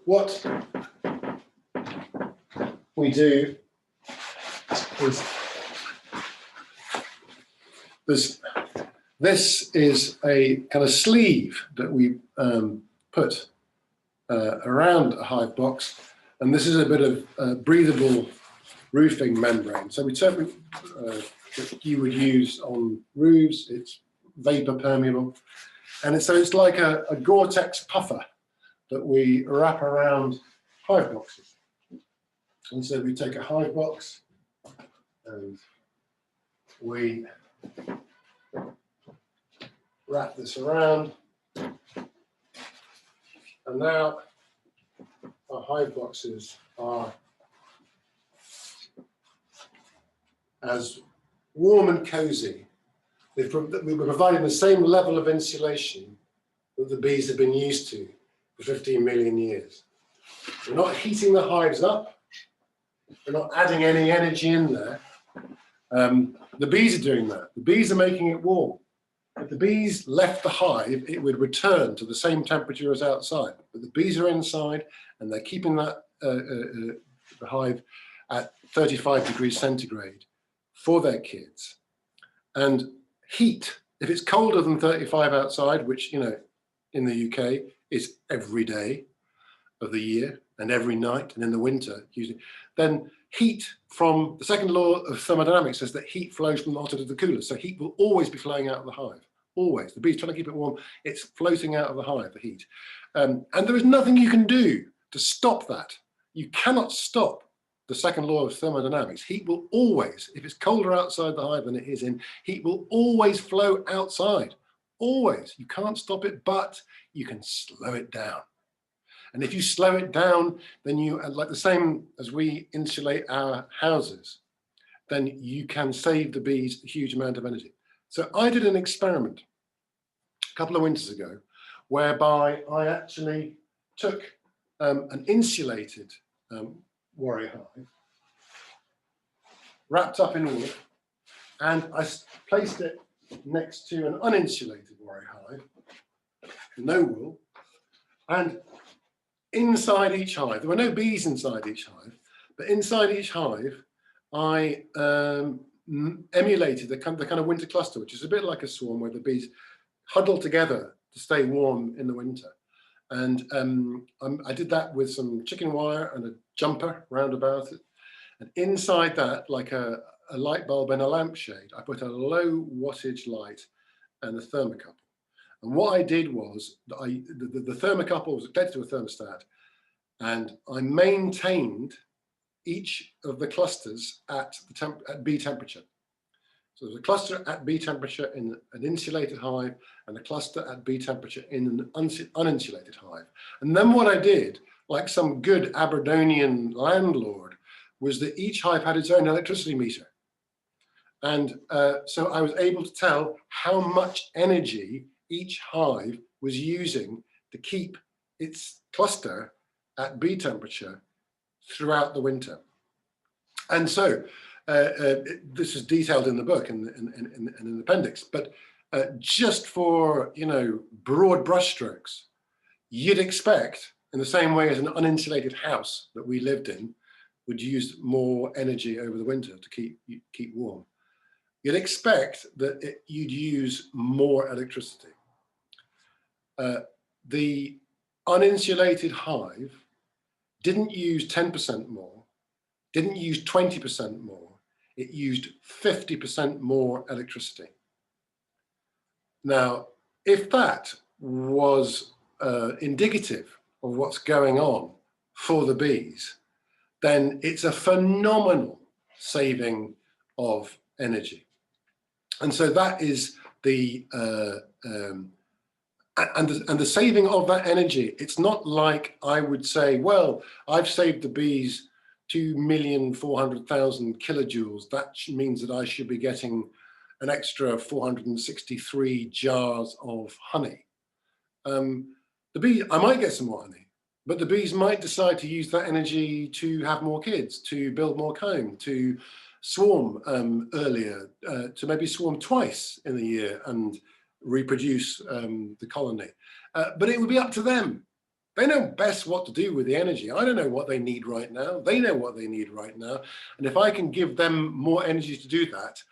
what we do is this is a kind of sleeve that we put around a hive box, and this is a bit of breathable roofing membrane. So we certainly that you would use on roofs. It's vapor permeable, and it's like a Gore-Tex puffer that we wrap around hive boxes. And so we take a hive box and we wrap this around, and now our hive boxes are as warm and cozy. We were providing the same level of insulation that the bees have been used to for 15 million years. We're not heating the hives up. We're not adding any energy in there. The bees are doing that. The bees are making it warm. If the bees left the hive, it would return to the same temperature as outside. But the bees are inside, and they're keeping that the hive at 35 degrees centigrade for their kids. And heat, if it's colder than 35 outside, which, you know, in the UK is every day of the year and every night, and in the winter usually, then heat from the second law of thermodynamics says that heat flows from the hotter to the cooler. So heat will always be flowing out of the hive, always. The bee's trying to keep it warm, it's floating out of the hive, the heat. And there is nothing you can do to stop that. You cannot stop the second law of thermodynamics. Heat will always, if it's colder outside the hive than it is in, heat will always flow outside, always. You can't stop it, but you can slow it down. And if you slow it down, then you, like the same as we insulate our houses, then you can save the bees a huge amount of energy. So I did an experiment a couple of winters ago, whereby I actually took an insulated warrior hive, wrapped up in wool, and I placed it next to an uninsulated warrior hive, no wool, and inside each hive, there were no bees inside each hive, but inside each hive, I emulated the kind of winter cluster, which is a bit like a swarm where the bees huddle together to stay warm in the winter. And I did that with some chicken wire and a jumper round about it. And inside that, like a light bulb in a lampshade, I put a low wattage light and a thermocouple. And what I did was, the thermocouple was connected to a thermostat, and I maintained each of the clusters at bee temperature. So there's a cluster at bee temperature in an insulated hive and a cluster at bee temperature in an uninsulated hive. And then what I did, like some good Aberdonian landlord, was that each hive had its own electricity meter. And so I was able to tell how much energy each hive was using to keep its cluster at bee temperature throughout the winter. And so this is detailed in the book and in the appendix, but just for, you know, broad brushstrokes, you'd expect, in the same way as an uninsulated house that we lived in would use more energy over the winter to keep warm, you'd expect that you'd use more electricity. The uninsulated hive didn't use 10% more, didn't use 20% more, it used 50% more electricity. Now, if that was indicative of what's going on for the bees, then it's a phenomenal saving of energy. And so that is the and the saving of that energy. It's not like I would say, well, I've saved the bees 2,400,000 kilojoules. That means that I should be getting an extra 463 jars of honey. The bee, I might get some more honey, but the bees might decide to use that energy to have more kids, to build more comb, to swarm earlier, to maybe swarm twice in a year and reproduce the colony. But it would be up to them. They know best what to do with the energy. I don't know what they need right now. They know what they need right now. And if I can give them more energy to do that,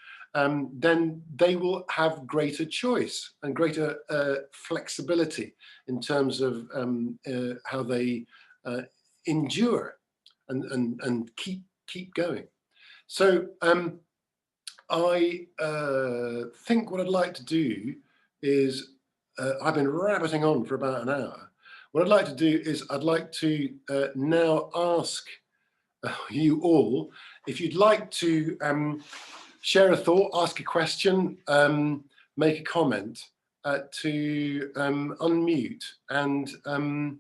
then they will have greater choice and greater flexibility in terms of how they endure and keep going. So I think what I'd like to do is, I've been rabbiting on for about an hour. What I'd like to do is I'd like to now ask you all if you'd like to share a thought, ask a question, make a comment, to unmute and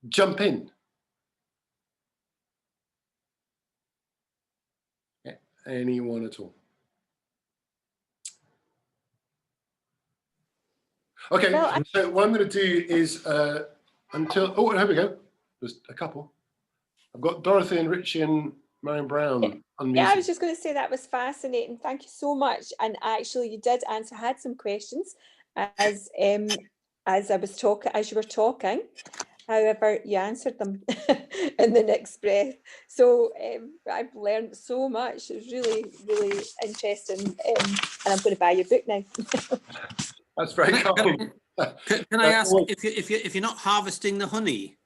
jump in. Anyone at all? Okay, well, so what I'm going to do is until, oh, here we go. There's a couple. I've got Dorothy and Richie and Marion Brown unmuted. Yeah, I was just going to say that was fascinating. Thank you so much. And actually, you did answer. I had some questions as I was talking, as you were talking. However, you answered them in the next breath. So I've learned so much. It was really, really interesting. And I'm going to buy your book now. That's very kind. Can I ask if you're not harvesting the honey?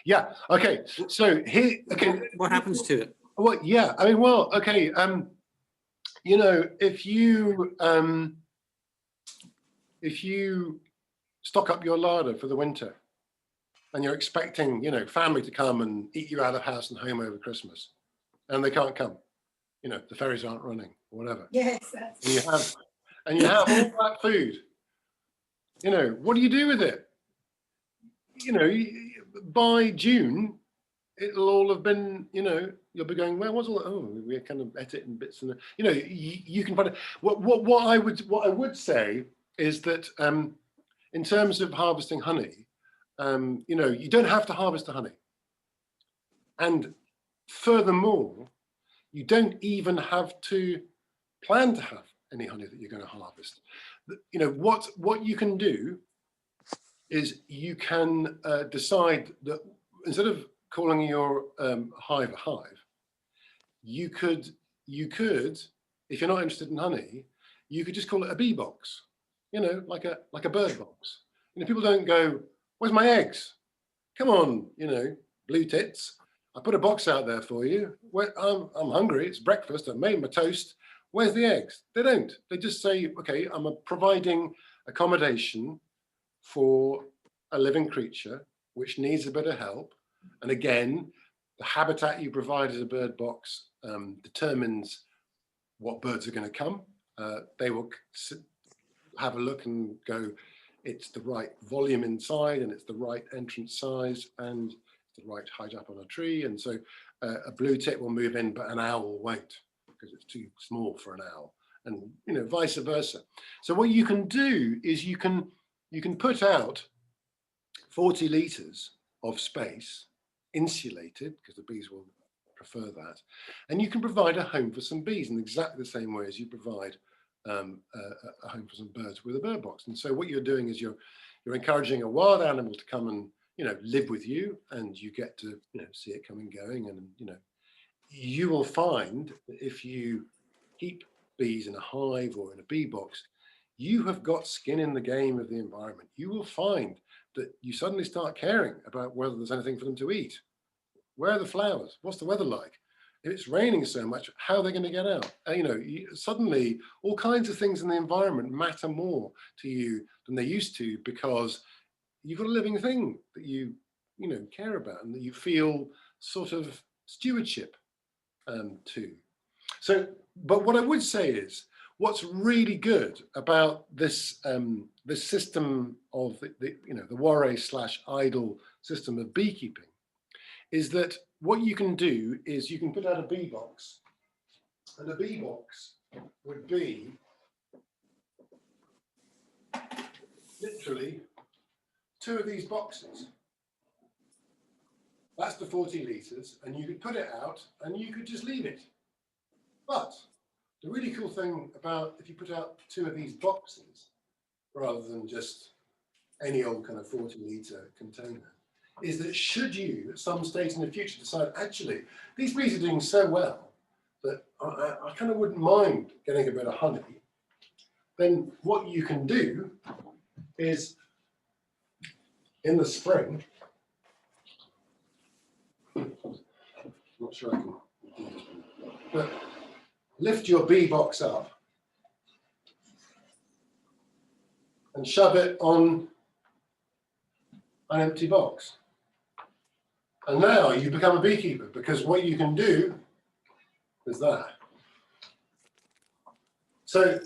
Yeah. Okay. So here. Okay. What happens to it? Well, yeah. I mean, well, okay. You know, if you stock up your larder for the winter, and you're expecting, you know, family to come and eat you out of house and home over Christmas, and they can't come, you know, the ferries aren't running, or whatever. Yes. And you have all that food. You know, what do you do with it? You know, by June, it'll all have been, you know, you'll be going, where was all that? Oh, we kind of ate it in bits, and you know, you can find it. What I would say is that in terms of harvesting honey, you know, you don't have to harvest the honey. And furthermore, you don't even have to plan to have any honey that you're going to harvest. You know, what you can do is you can decide that instead of calling your hive a hive, you could, if you're not interested in honey, you could just call it a bee box, you know, like a bird box. You know, people don't go, where's my eggs? Come on, you know, blue tits. I put a box out there for you. I'm hungry. It's breakfast. I made my toast. Where's the eggs? They don't. They just say, okay, I'm providing accommodation for a living creature which needs a bit of help. And again, the habitat you provide as a bird box determines what birds are going to come. They will have a look and go, it's the right volume inside, and it's the right entrance size, and the right height up on a tree. And so a blue tit will move in, but an owl won't, because it's too small for an owl, and you know, vice versa. So what you can do is you can put out 40 litres of space, insulated, because the bees will prefer that, and you can provide a home for some bees in exactly the same way as you provide a home for some birds with a bird box. And so what you're doing is you're encouraging a wild animal to come and, you know, live with you, and you get to, you know, see it come and going. And you know, you will find that if you keep bees in a hive or in a bee box, you have got skin in the game of the environment. You will find that you suddenly start caring about whether there's anything for them to eat. Where are the flowers? What's the weather like? if it's raining so much, how are they going to get out? Suddenly all kinds of things in the environment matter more to you than they used to, because you've got a living thing that you care about and that you feel sort of stewardship to. So, but what I would say is, what's really good about this this system of the Warre/idle system of beekeeping is that what you can do is you can put out a bee box, and a bee box would be literally 2 of these boxes. That's the 40 litres, and you could put it out and you could just leave it. But the really cool thing about if you put out 2 of these boxes, rather than just any old kind of 40 litre container, is that should you at some stage in the future decide, actually, these bees are doing so well that I kind of wouldn't mind getting a bit of honey, then what you can do is in the spring, not sure I can do this one, but lift your bee box up and shove it on an empty box. And now you become a beekeeper, because what you can do is that. So,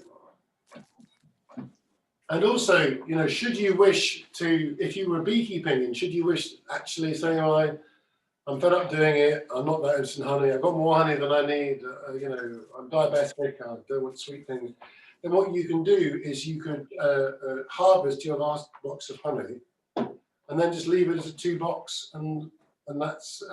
and also, should you wish to, if you were beekeeping, and should you wish actually saying, I'm fed up doing it, I'm not that interested in honey, I've got more honey than I need, I'm diabetic, I don't want sweet things, then what you can do is you could harvest your last box of honey and then just leave it as a 2 box, and that's,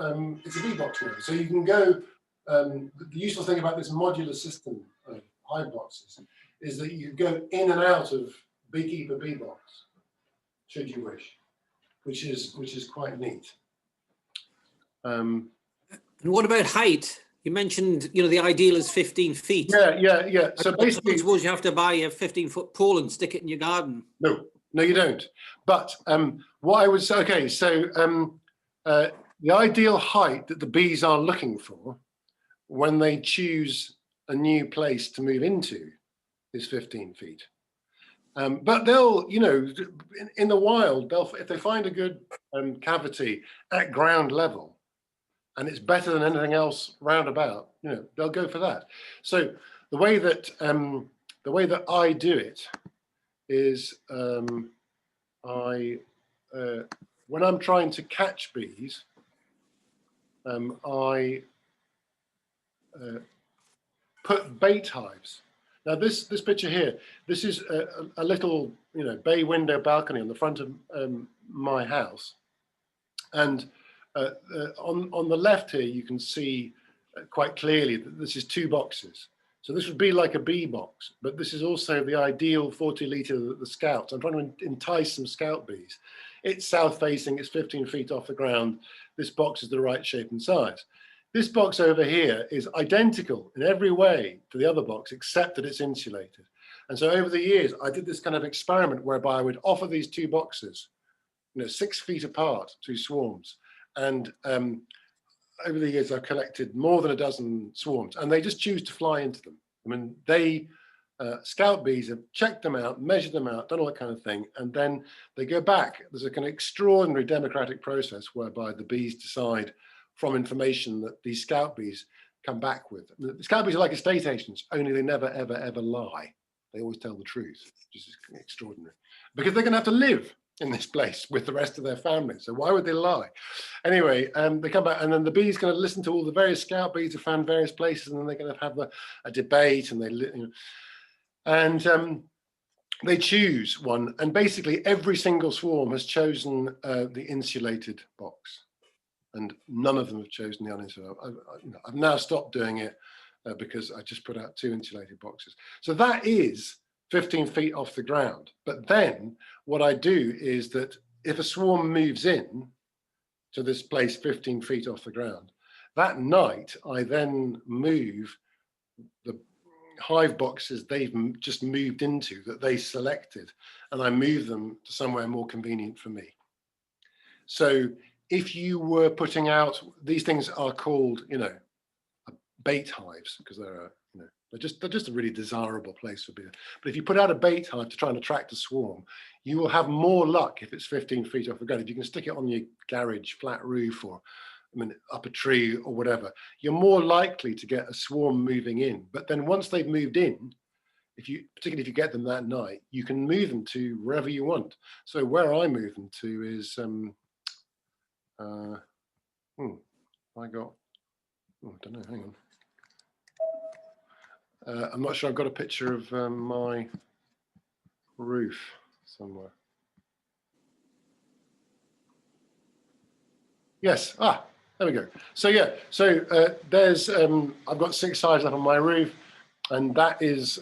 it's a bee box now. So you can go, the useful thing about this modular system of hive boxes is that you go in and out of Beekeeper bee box, should you wish, which is quite neat. And what about height? You mentioned, the ideal is 15 feet. Yeah. So basically, I suppose you have to buy a 15-foot pole and stick it in your garden. No, you don't. But what I would say, okay, so the ideal height that the bees are looking for when they choose a new place to move into is 15 feet. But they'll, in the wild, if they find a good cavity at ground level, and it's better than anything else round about, they'll go for that. So the way that I do it is when I'm trying to catch bees, I put bait hives. Now this picture here, this is a little bay window balcony on the front of my house, and on the left here you can see quite clearly that this is 2 boxes. So this would be like a bee box, but this is also the ideal 40 litre that the scouts. I'm trying to entice some scout bees. It's south facing, it's 15 feet off the ground. This box is the right shape and size. This box over here is identical in every way to the other box, except that it's insulated. And so over the years, I did this kind of experiment whereby I would offer these 2 boxes, 6 feet apart to swarms. And over the years, I've collected more than a dozen swarms, and they just choose to fly into them. I mean, they, scout bees have checked them out, measured them out, done all that kind of thing, and then they go back. There's a kind of extraordinary democratic process whereby the bees decide from information that these scout bees come back with. The scout bees are like estate agents, only they never, ever, ever lie. They always tell the truth, which is extraordinary, because they're going to have to live in this place with the rest of their family. So why would they lie? Anyway, they come back, and then the bees going to listen to all the various scout bees who found various places, and then they're going to have a debate, and they choose one, and basically every single swarm has chosen the insulated box, and none of them have chosen the uninsulated. I've now stopped doing it because I just put out 2 insulated boxes. So that is 15 feet off the ground. But then what I do is that if a swarm moves in to this place 15 feet off the ground, that night I then move the hive boxes they've just moved into, that they selected, and I move them to somewhere more convenient for me. So if you were putting out, these things are called, a bait hives, because they're just a really desirable place for bees. But if you put out a bait hive to try and attract a swarm, you will have more luck if it's 15 feet off the ground. If you can stick it on your garage flat roof, or up a tree or whatever, you're more likely to get a swarm moving in. But then once they've moved in, particularly if you get them that night, you can move them to wherever you want. So where I move them to is, I don't know, hang on. I'm not sure, I've got a picture of my roof somewhere. Yes, there we go. So yeah, so there's, I've got 6 hives up on my roof, and that is,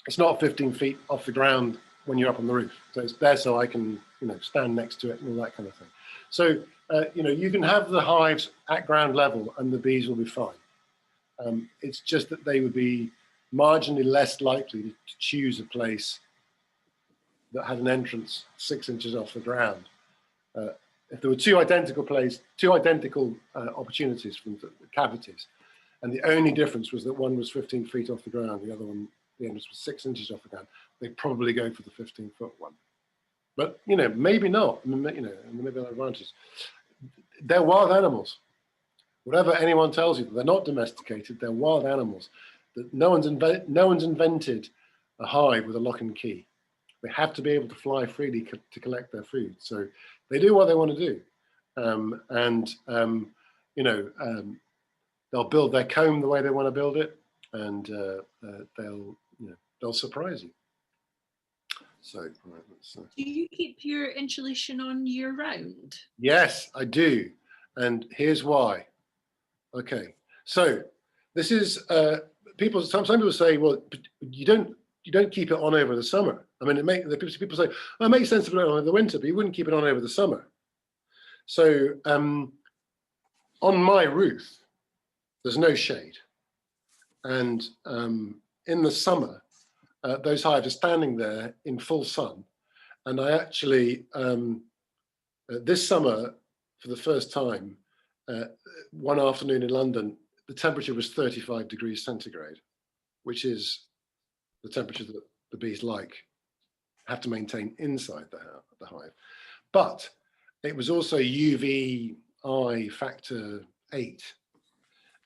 it's not 15 feet off the ground when you're up on the roof. So it's there so I can, stand next to it and all that kind of thing. So, you can have the hives at ground level and the bees will be fine. It's just that they would be marginally less likely to choose a place that had an entrance 6 inches off the ground. If there were two identical opportunities from the cavities, and the only difference was that one was 15 feet off the ground, the other one, the entrance was 6 inches off the ground, they'd probably go for the 15-foot one. But, maybe not, and maybe there are advantages. They're wild animals. Whatever anyone tells you, they're not domesticated, they're wild animals. That no one's invented a hive with a lock and key. They have to be able to fly freely to collect their food. So they do what they want to do. They'll build their comb the way they want to build it, and they'll surprise you. So, right, do you keep your insulation on year round? Yes, I do. And here's why. Okay, so this is some people say, well, you don't keep it on over the summer. I mean, people say, well, it makes sense to put it on over the winter, but you wouldn't keep it on over the summer. So on my roof, there's no shade, and in the summer, those hives are standing there in full sun. And I actually, this summer, for the first time, one afternoon in London, the temperature was 35 degrees centigrade, which is the temperature that the bees have to maintain inside the hive. But it was also UVI factor 8.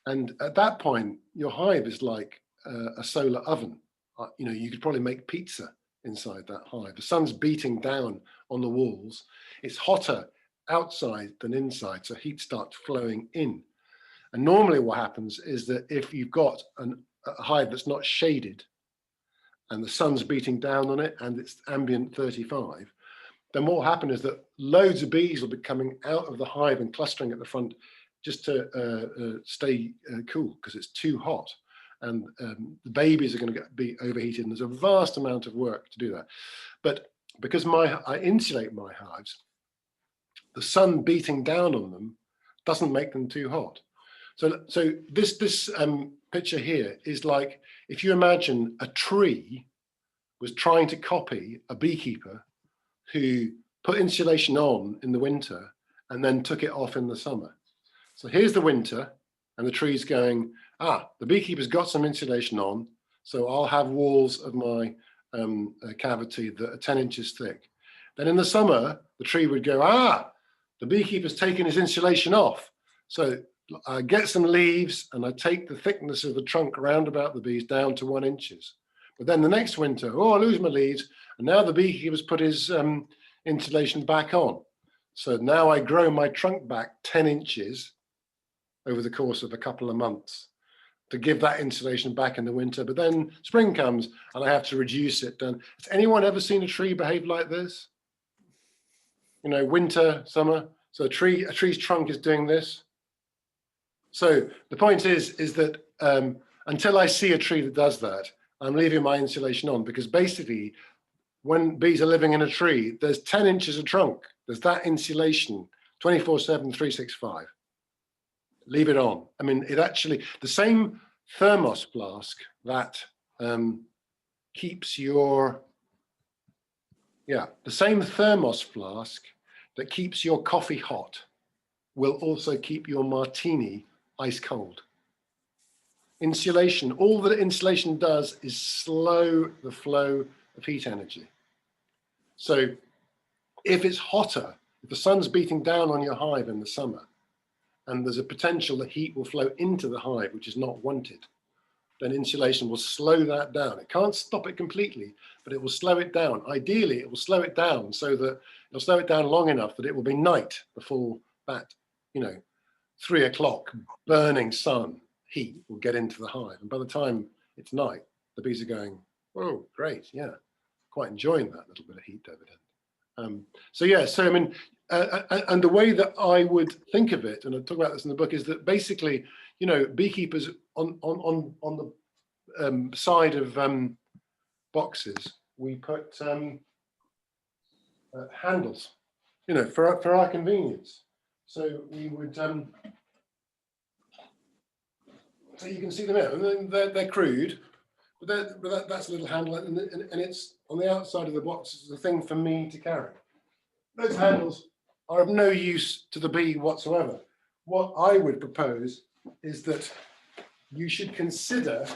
And at that point, your hive is like a solar oven. You could probably make pizza inside that hive. The sun's beating down on the walls. It's hotter outside than inside, so heat starts flowing in. And normally what happens is that if you've got a hive that's not shaded and the sun's beating down on it and it's ambient 35, then what will happen is that loads of bees will be coming out of the hive and clustering at the front just to stay cool, because it's too hot. And the babies are going to be overheated, and there's a vast amount of work to do that. But because I insulate my hives, the sun beating down on them doesn't make them too hot. So this picture here is like, if you imagine a tree was trying to copy a beekeeper who put insulation on in the winter and then took it off in the summer. So here's the winter, and the tree's going, the beekeeper's got some insulation on, so I'll have walls of my cavity that are 10 inches thick. Then in the summer, the tree would go, the beekeeper's taken his insulation off. So I get some leaves and I take the thickness of the trunk around about the bees down to 1 inches. But then the next winter, I lose my leaves, and now the beekeeper's put his insulation back on. So now I grow my trunk back 10 inches over the course of a couple of months to give that insulation back in the winter. But then spring comes and I have to reduce it down. Has anyone ever seen a tree behave like this? Winter, summer. So a tree's trunk is doing this. So the point is that until I see a tree that does that, I'm leaving my insulation on, because basically when bees are living in a tree, there's 10 inches of trunk. There's that insulation 24/7, 365. Leave it on. I mean, it actually, the same thermos flask that keeps your, the same thermos flask that keeps your coffee hot will also keep your martini ice cold. insulation, all that insulation does is slow the flow of heat energy. So if it's hotter, if the sun's beating down on your hive in the summer, and there's a potential that heat will flow into the hive, which is not wanted, then insulation will slow that down. It can't stop it completely, but it will slow it down. Ideally, it will slow it down so that it'll slow it down long enough that it will be night before that, 3 o'clock burning sun heat will get into the hive. And by the time it's night, the bees are going, oh, great, yeah, quite enjoying that little bit of heat dividend. So I mean, and the way that I would think of it, and I talk about this in the book, is that basically, beekeepers on the side of boxes, we put handles, for our convenience. So we would, so you can see them out, and they're crude, but that's a little handle, and it's on the outside of the box. It's a thing for me to carry. Those handles are of no use to the bee whatsoever. What I would propose is that you should consider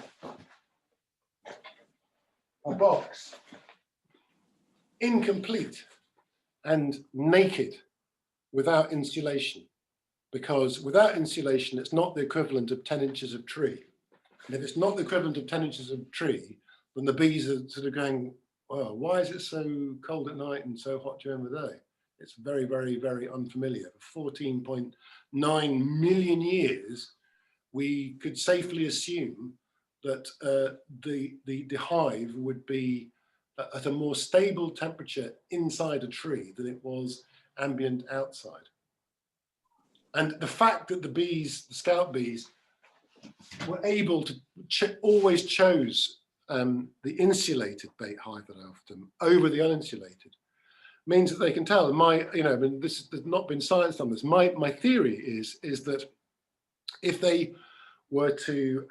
a box incomplete and naked without insulation, because without insulation, it's not the equivalent of 10 inches of tree. And if it's not the equivalent of 10 inches of tree, then the bees are sort of going, well, why is it so cold at night and so hot during the day? It's very, very, very unfamiliar. For 14.9 million years, we could safely assume that the hive would be at a more stable temperature inside a tree than it was ambient outside. And the fact that the bees, the scout bees, were able to always chose the insulated bait hive that I often over the uninsulated means that they can tell. And I mean, this has not been science on this. My theory is that if they were to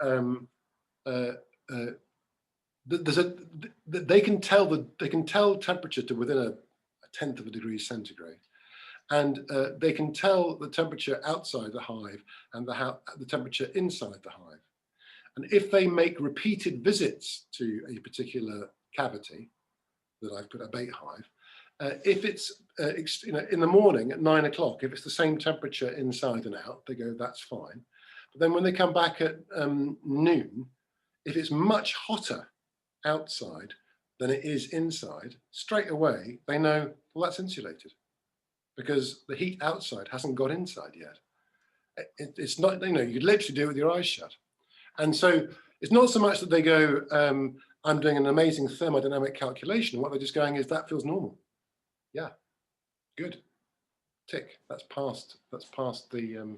they can tell temperature to within a 1/10 of a degree centigrade, and they can tell the temperature outside the hive and the temperature inside the hive. And if they make repeated visits to a particular cavity that I've put a bait hive, if it's in the morning at 9 o'clock, if it's the same temperature inside and out, they go, that's fine. But then when they come back at noon, if it's much hotter outside than it is inside, straight away they know, well, that's insulated, because the heat outside hasn't got inside yet. It's not, you could literally do it with your eyes shut. And so it's not so much that they go, I'm doing an amazing thermodynamic calculation. What they're just going is, that feels normal. Yeah, good. Tick. That's past the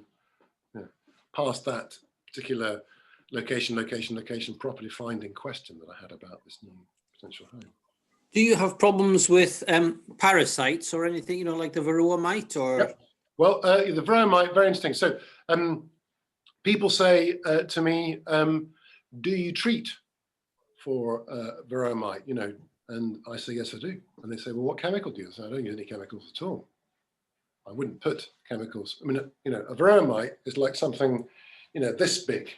past that particular location properly finding question that I had about this new potential home. Do you have problems with parasites or anything, like the varroa mite? Or yep. Well, the varroa mite, very interesting. So people say to me, do you treat for varroa mite? And I say, yes, I do. And they say, well, what chemical do you use? I don't use any chemicals at all. I wouldn't put chemicals. I mean, a varroa mite is like something, this big,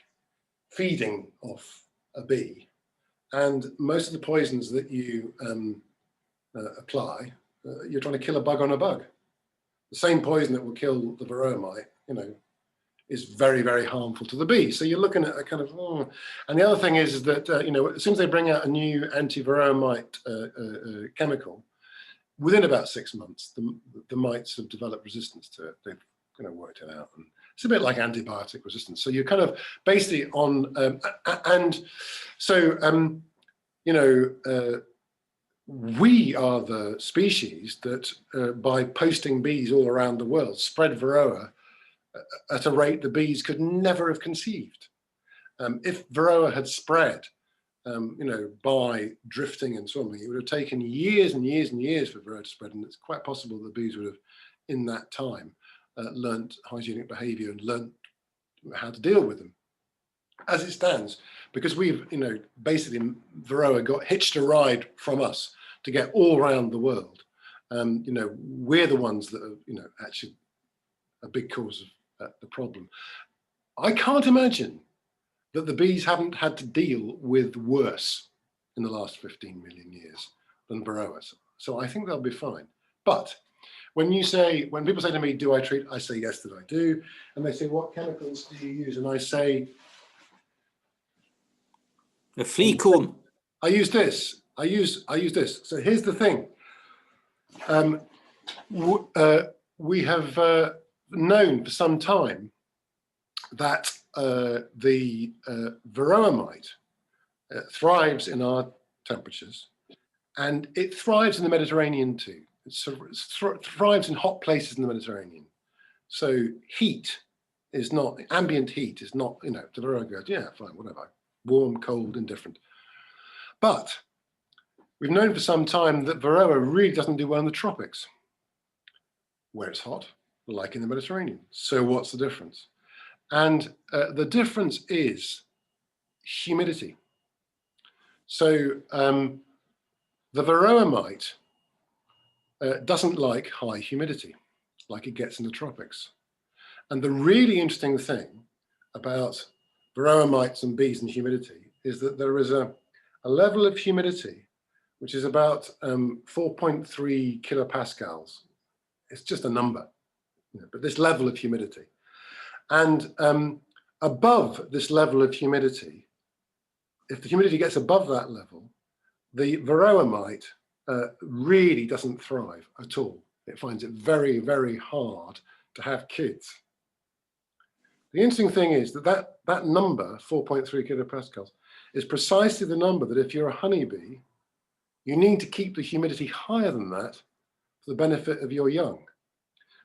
feeding off a bee. And most of the poisons that you apply, you're trying to kill a bug on a bug. The same poison that will kill the varroa mite, is very, very harmful to the bee. So you're looking at a kind of, and the other thing is that, as soon as they bring out a new anti-varroa mite chemical, within about 6 months, the mites have developed resistance to it. They've worked it out. And it's a bit like antibiotic resistance. So you're kind of basically on, and so, we are the species that, by posting bees all around the world, spread varroa at a rate the bees could never have conceived. If varroa had spread, by drifting and swarming, it would have taken years and years and years for varroa to spread, and it's quite possible the bees would have, in that time, learnt hygienic behaviour and learnt how to deal with them. As it stands, because we've, basically varroa got hitched a ride from us to get all around the world. We're the ones that are, actually a big cause of the problem. I can't imagine that the bees haven't had to deal with worse in the last 15 million years than Varroas. So I think they'll be fine. But when people say to me, do I treat? I say, yes, that I do. And they say, what chemicals do you use? And I say, a flea comb. I use this. I use this. So here's the thing. We have known for some time that the Varroa mite thrives in our temperatures, and it thrives in the Mediterranean too. It thrives in hot places in the Mediterranean. So heat is not, ambient heat is not, the Varroa goes, yeah, fine, whatever, warm, cold, indifferent. But we've known for some time that Varroa really doesn't do well in the tropics, where it's hot, like in the Mediterranean. So what's the difference? And the difference is humidity. So the Varroa mite doesn't like high humidity, like it gets in the tropics. And the really interesting thing about Varroa mites and bees and humidity is that there is a level of humidity which is about 4.3 kilopascals. It's just a number, but this level of humidity. And above this level of humidity, if the humidity gets above that level, the Varroa mite really doesn't thrive at all. It finds it very, very hard to have kids. The interesting thing is that number, 4.3 kilopascals, is precisely the number that if you're a honeybee, you need to keep the humidity higher than that for the benefit of your young.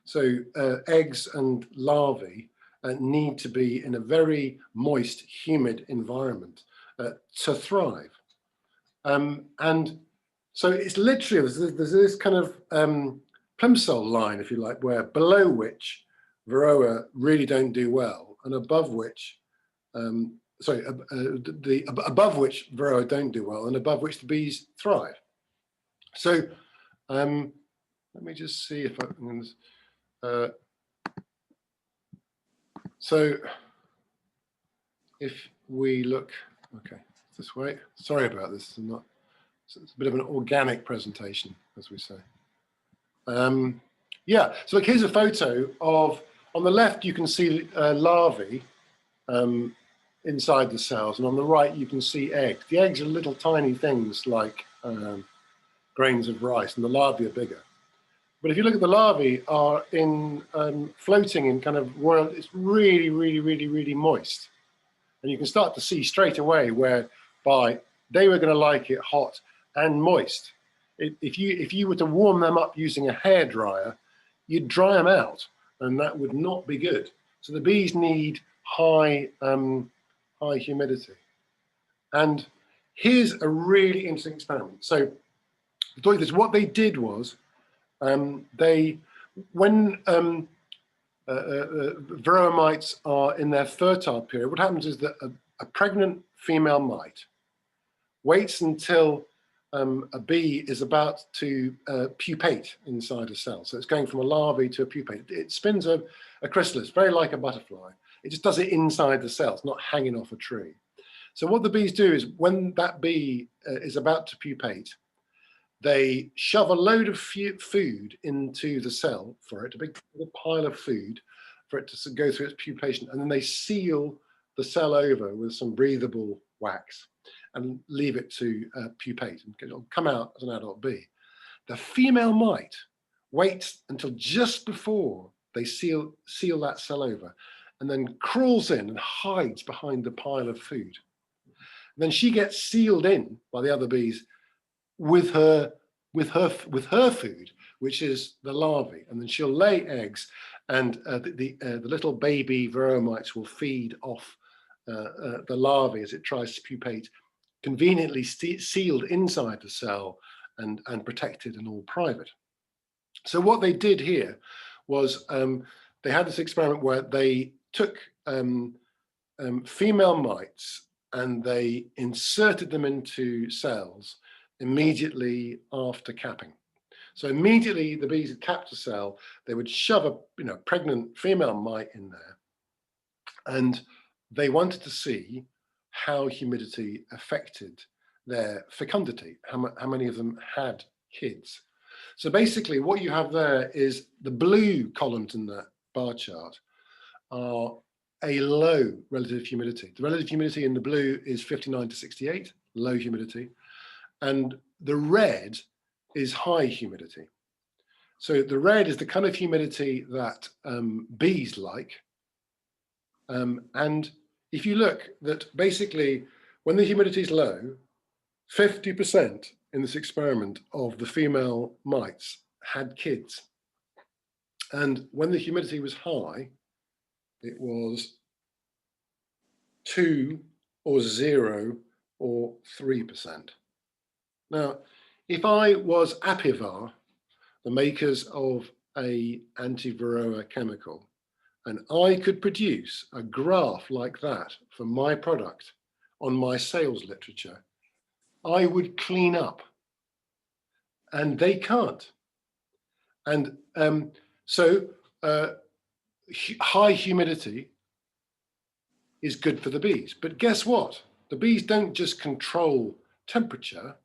So eggs and larvae need to be in a very moist, humid environment to thrive. And so it's literally, there's this kind of plimsoll line, if you like, where below which Varroa really don't do well, and above which, above which Varroa don't do well, and above which the bees thrive. So let me just see if I can. So if we look, okay, this way. Sorry about this. It's a bit of an organic presentation, as we say. Yeah, so look, here's a photo of, on the left, you can see larvae inside the cells, and on the right, you can see eggs. The eggs are little tiny things like grains of rice, and the larvae are bigger. But if you look at the larvae are in floating in kind of world, it's really, really, really, really moist. And you can start to see straight away whereby they were going to like it hot and moist. If you were to warm them up using a hairdryer, you'd dry them out, and that would not be good. So the bees need high humidity. And here's a really interesting experiment. So to tell you this, what they did was, when Varroa mites are in their fertile period, what happens is that a pregnant female mite waits until a bee is about to pupate inside a cell. So it's going from a larvae to a pupate. It spins a chrysalis, very like a butterfly. It just does it inside the cell, it's not hanging off a tree. So what the bees do is when that bee is about to pupate, they shove a load of food into the cell for it, a big pile of food for it to go through its pupation, and then they seal the cell over with some breathable wax and leave it to pupate, and it'll come out as an adult bee. The female mite waits until just before they seal that cell over, and then crawls in and hides behind the pile of food. And then she gets sealed in by the other bees with her food, which is the larvae, and then she'll lay eggs, and the little baby Varroa mites will feed off the larvae as it tries to pupate, conveniently sealed inside the cell and protected and all private. So what they did here was they had this experiment where they took female mites and they inserted them into cells immediately after capping. So immediately the bees had capped a cell, they would shove a pregnant female mite in there, and they wanted to see how humidity affected their fecundity, how many of them had kids. So basically what you have there is the blue columns in that bar chart are a low relative humidity. The relative humidity in the blue is 59 to 68, low humidity, and the red is high humidity. So the red is the kind of humidity that bees like. And if you look that basically when the humidity is low, 50% in this experiment of the female mites had kids. And when the humidity was high, it was 2 or 0 or 3%. Now, if I was Apivar, the makers of a anti-varroa chemical, and I could produce a graph like that for my product on my sales literature, I would clean up, and they can't. And high humidity is good for the bees. But guess what? The bees don't just control temperature,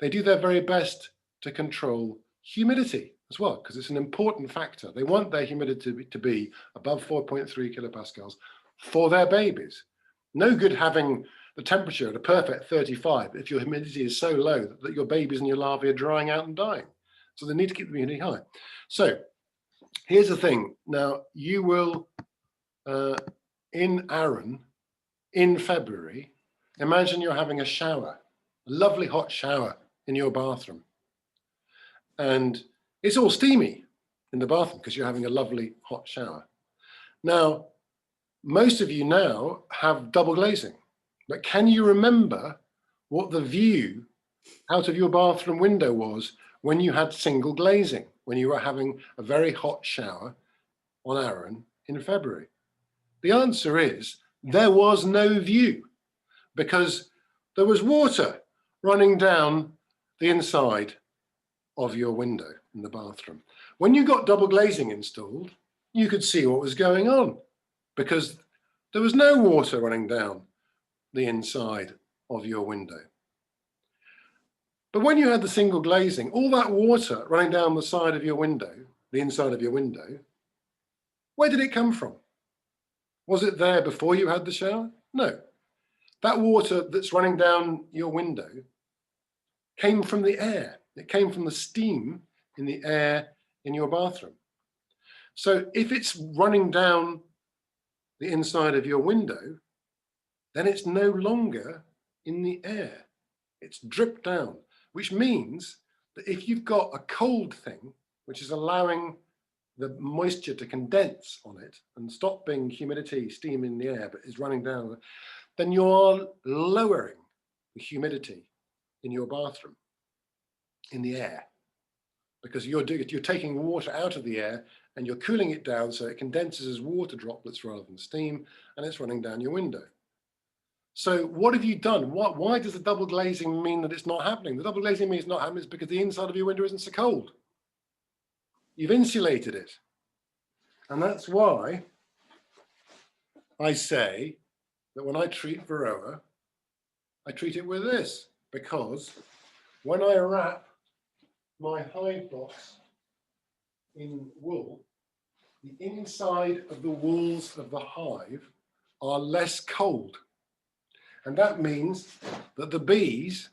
they do their very best to control humidity as well, because it's an important factor. They want their humidity to be above 4.3 kilopascals for their babies. No good having the temperature at a perfect 35 if your humidity is so low that your babies and your larvae are drying out and dying. So they need to keep the humidity high. So here's the thing. Now you will, in Arran, in February, imagine you're having a shower, a lovely hot shower in your bathroom. And it's all steamy in the bathroom because you're having a lovely hot shower. Now, most of you now have double glazing, but can you remember what the view out of your bathroom window was when you had single glazing, when you were having a very hot shower on Arran in February? The answer is there was no view because there was water running down the inside of your window in the bathroom. When you got double glazing installed, you could see what was going on because there was no water running down the inside of your window. But when you had the single glazing, all that water running down the side of your window, the inside of your window, where did it come from? Was it there before you had the shower? No. That water that's running down your window came from the air. It came from the steam in the air in your bathroom. So if it's running down the inside of your window, then it's no longer in the air. It's dripped down, which means that if you've got a cold thing, which is allowing the moisture to condense on it and stop being humidity, steam in the air, but is running down, then you're lowering the humidity in your bathroom, in the air, because you're taking water out of the air and you're cooling it down so it condenses as water droplets rather than steam, and it's running down your window. So what have you done? Why does the double glazing mean that it's not happening? The double glazing means it's not happening because the inside of your window isn't so cold. You've insulated it. And that's why I say that when I treat Varroa, I treat it with this, because when I wrap my hive box in wool, the inside of the walls of the hive are less cold. And that means that the bees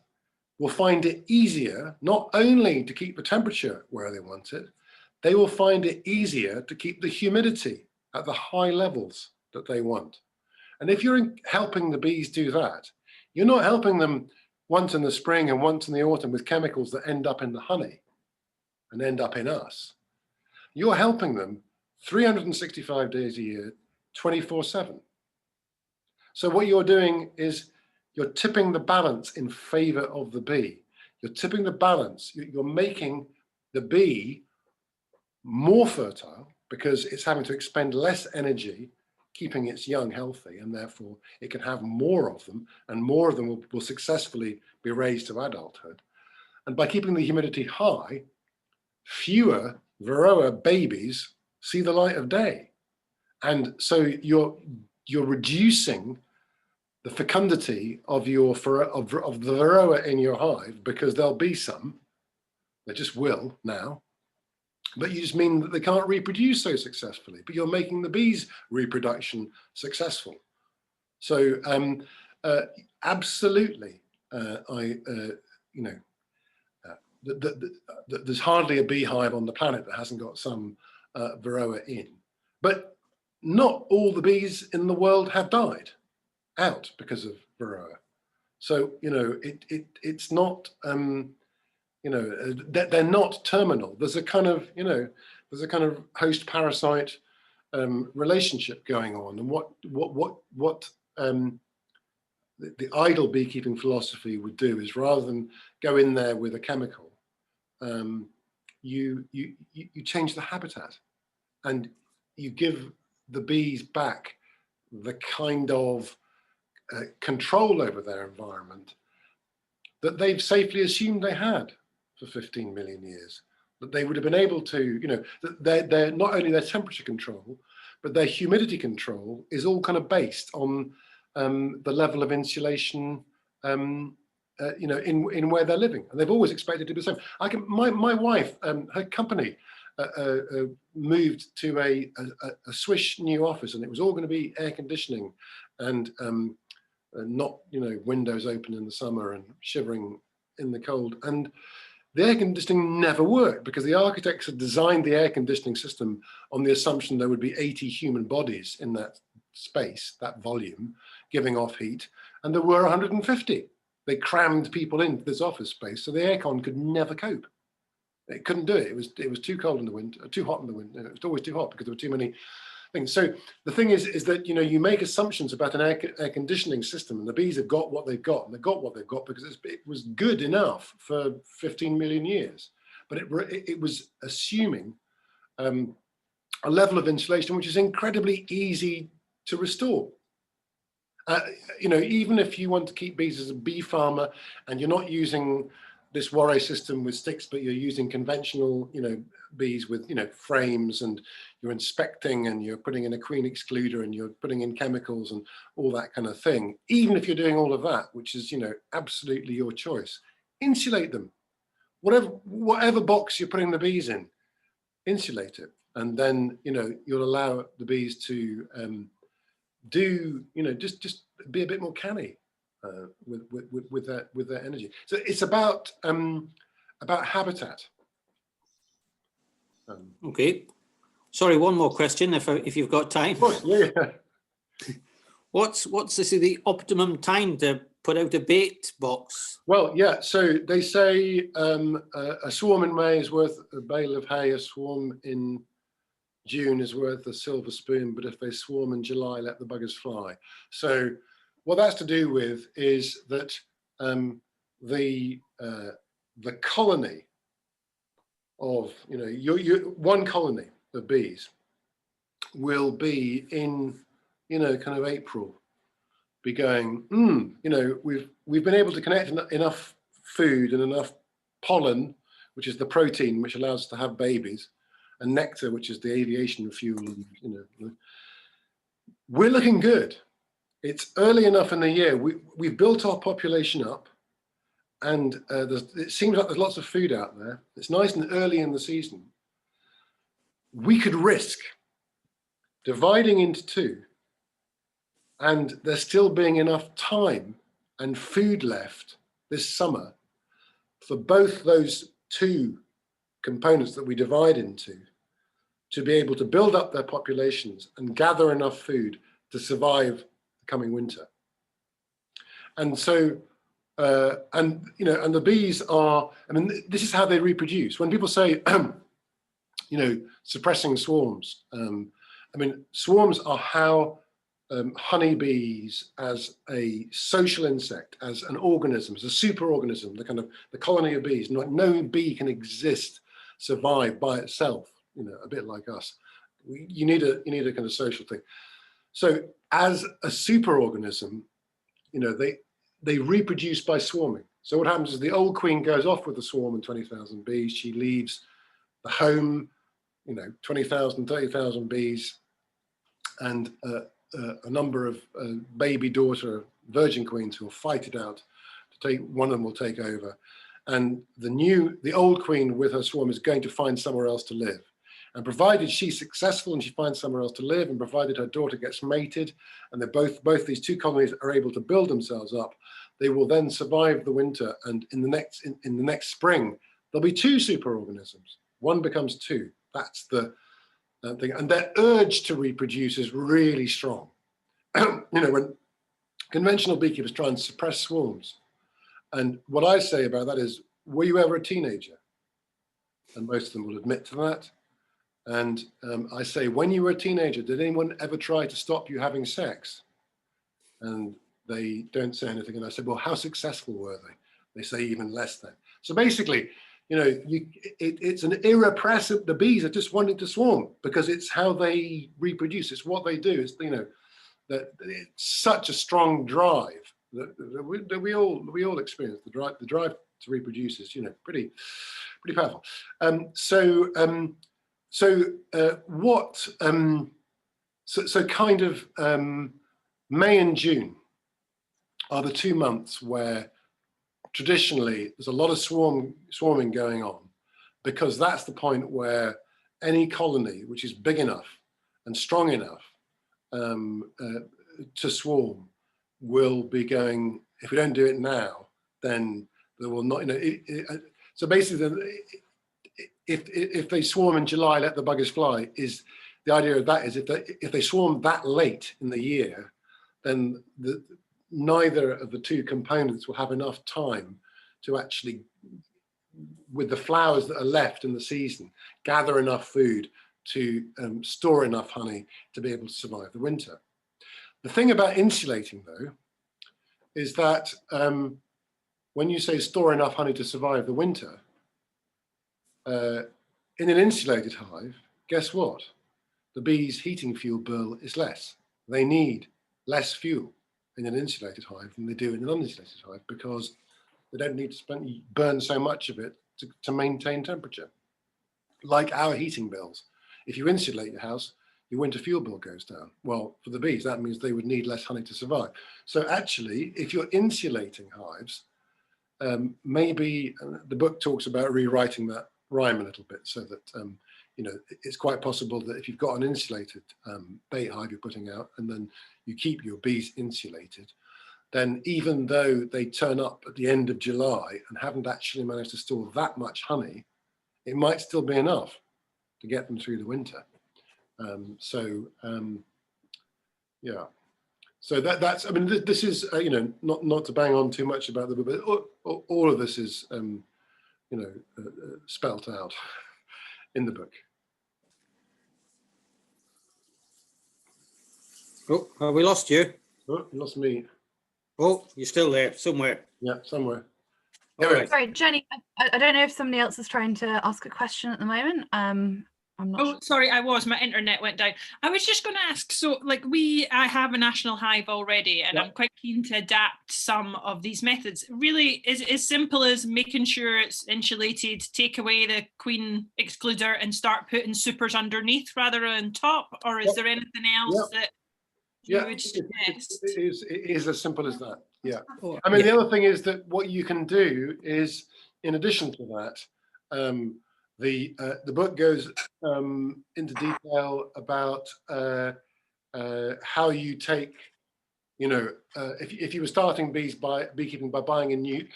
will find it easier not only to keep the temperature where they want it, they will find it easier to keep the humidity at the high levels that they want. And if you're helping the bees do that, you're not helping them once in the spring and once in the autumn with chemicals that end up in the honey and end up in us. You're helping them 365 days a year, 24/7. So what you're doing is you're tipping the balance in favor of the bee. You're tipping the balance. You're making the bee more fertile because it's having to expend less energy keeping its young healthy, and therefore it can have more of them, and more of them will successfully be raised to adulthood. And by keeping the humidity high, fewer Varroa babies see the light of day. And so you're reducing the fecundity of your of the varroa in your hive, because there'll be some, they just will now, but you just mean that they can't reproduce so successfully, but you're making the bees' reproduction successful. So absolutely, there's hardly a beehive on the planet that hasn't got some varroa in, but not all the bees in the world have died out because of varroa. So it's not they're not terminal. There's a kind of host parasite relationship going on, and what the idle beekeeping philosophy would do is, rather than go in there with a chemical, you change the habitat, and you give the bees back the kind of control over their environment that they've safely assumed they had for 15 million years. That they would have been able to, that they're not only their temperature control, but their humidity control is all kind of based on the level of insulation, in where they're living, and they've always expected to be the same. My wife, her company moved to a swish new office, and it was all going to be air conditioning and not windows open in the summer and shivering in the cold. And the air conditioning never worked because the architects had designed the air conditioning system on the assumption there would be 80 human bodies in that space, that volume, giving off heat, and there were 150. They crammed people into this office space, so the aircon could never cope. It couldn't do it. It was too cold in the winter, too hot in the winter. It was always too hot because there were too many things. So the thing is that you make assumptions about an air conditioning system, and the bees have got what they've got, and they've got what they've got because it was good enough for 15 million years. But it was assuming a level of insulation which is incredibly easy to restore. Even if you want to keep bees as a bee farmer and you're not using this warre system with sticks, but you're using conventional, bees with, frames, and you're inspecting and you're putting in a queen excluder and you're putting in chemicals and all that kind of thing. Even if you're doing all of that, which is, absolutely your choice, insulate them. Whatever box you're putting the bees in, insulate it. And then, you'll allow the bees to do, just be a bit more canny with their energy. So it's about habitat. Okay. Sorry, one more question, if you've got time. Of course, yeah. What's the optimum time to put out a bait box? Well, yeah. So they say a swarm in May is worth a bale of hay. A swarm in June is worth a silver spoon. But if they swarm in July, let the buggers fly. So what that's to do with is that the colony of one colony of bees will be in kind of April, be going, we've been able to connect enough food and enough pollen, which is the protein which allows us to have babies, and nectar, which is the aviation fuel. We're looking good. It's early enough in the year. We've built our population up, and it seems like there's lots of food out there. It's nice and early in the season. We could risk dividing into two, and there still being enough time and food left this summer for both those two components that we divide into to be able to build up their populations and gather enough food to survive the coming winter. And so, and the bees are, this is how they reproduce. When people say, suppressing swarms, swarms are how honeybees, as a social insect, as an organism, as a superorganism, the colony of bees. No bee can survive by itself. A bit like us. You need a kind of social thing. So as a superorganism, they reproduce by swarming. So what happens is the old queen goes off with a swarm and 20,000 bees. She leaves the home, 20,000, 30,000 bees, and a number of baby daughter virgin queens who will fight it out to take, one of them will take over. And the old queen with her swarm is going to find somewhere else to live. And provided she's successful and she finds somewhere else to live, and provided her daughter gets mated, and they're both these two colonies are able to build themselves up, they will then survive the winter. And in the next spring, there'll be two superorganisms. One becomes two. That's the thing. And their urge to reproduce is really strong. When conventional beekeepers try and suppress swarms, and what I say about that is, were you ever a teenager? And most of them will admit to that. And I say, when you were a teenager, did anyone ever try to stop you having sex? And they don't say anything. And I said, well, how successful were they? They say even less than. So basically, it's an irrepressible, the bees are just wanting to swarm because it's how they reproduce. It's what they do. It's, that it's such a strong drive that we all experience. The drive to reproduce is, pretty powerful. Kind of May and June are the 2 months where traditionally there's a lot of swarming going on, because that's the point where any colony which is big enough and strong enough to swarm will be going. If we don't do it now, then there will not. So basically, if they swarm in July, let the buggers fly. Is the idea of that is if they swarm that late in the year, then neither of the two components will have enough time to actually, with the flowers that are left in the season, gather enough food to store enough honey to be able to survive the winter. The thing about insulating, though, is that when you say store enough honey to survive the winter, in an insulated hive, guess what? The bees' heating fuel bill is less. They need less fuel in an insulated hive than they do in an uninsulated hive, because they don't need to burn so much of it to maintain temperature. Like our heating bills. If you insulate your house, your winter fuel bill goes down. Well, for the bees, that means they would need less honey to survive. So actually, if you're insulating hives, maybe the book talks about rewriting that rhyme a little bit, so that it's quite possible that if you've got an insulated bait hive you're putting out, and then you keep your bees insulated, then even though they turn up at the end of July and haven't actually managed to store that much honey, it might still be enough to get them through the winter. Yeah. So that's, I mean, this is, not to bang on too much about the book, but all of this is, spelt out in the book. Oh, have we lost you? Oh, you lost me. Oh, you're still there somewhere. Yeah, somewhere. All right. Sorry, Jenny, I don't know if somebody else is trying to ask a question at the moment. I'm not sure. Sorry, my internet went down. I was just going to ask, so I have a national hive already, and I'm quite keen to adapt some of these methods. Really, is it as simple as making sure it's insulated, take away the queen excluder and start putting supers underneath rather than top, or is there anything else that you would suggest? It is as simple as that. Yeah. I mean, the other thing is that what you can do is, in addition to that, the book goes into detail about how you take, if you were starting beekeeping by buying a nuke,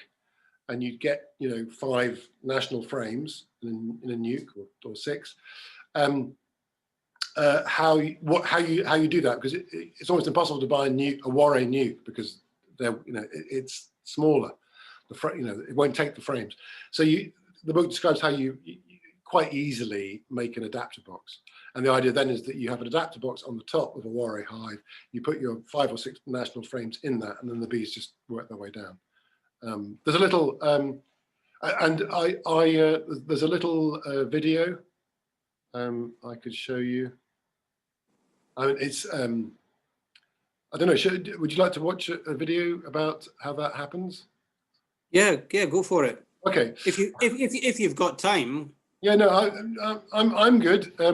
and you'd get 5 national frames in a nuke, or 6, how you do that, because it's almost impossible to buy a Warre nuke, because it's smaller. It won't take the frames. So the book describes how you quite easily make an adapter box. And the idea then is that you have an adapter box on the top of a Warre hive, you put your 5 or 6 national frames in that, and then the bees just work their way down. There's a little, there's a little video I could show you. I mean, it's, I don't know, would you like to watch a video about how that happens? Yeah, go for it. Okay. If you've got time. Yeah, no, I'm good. I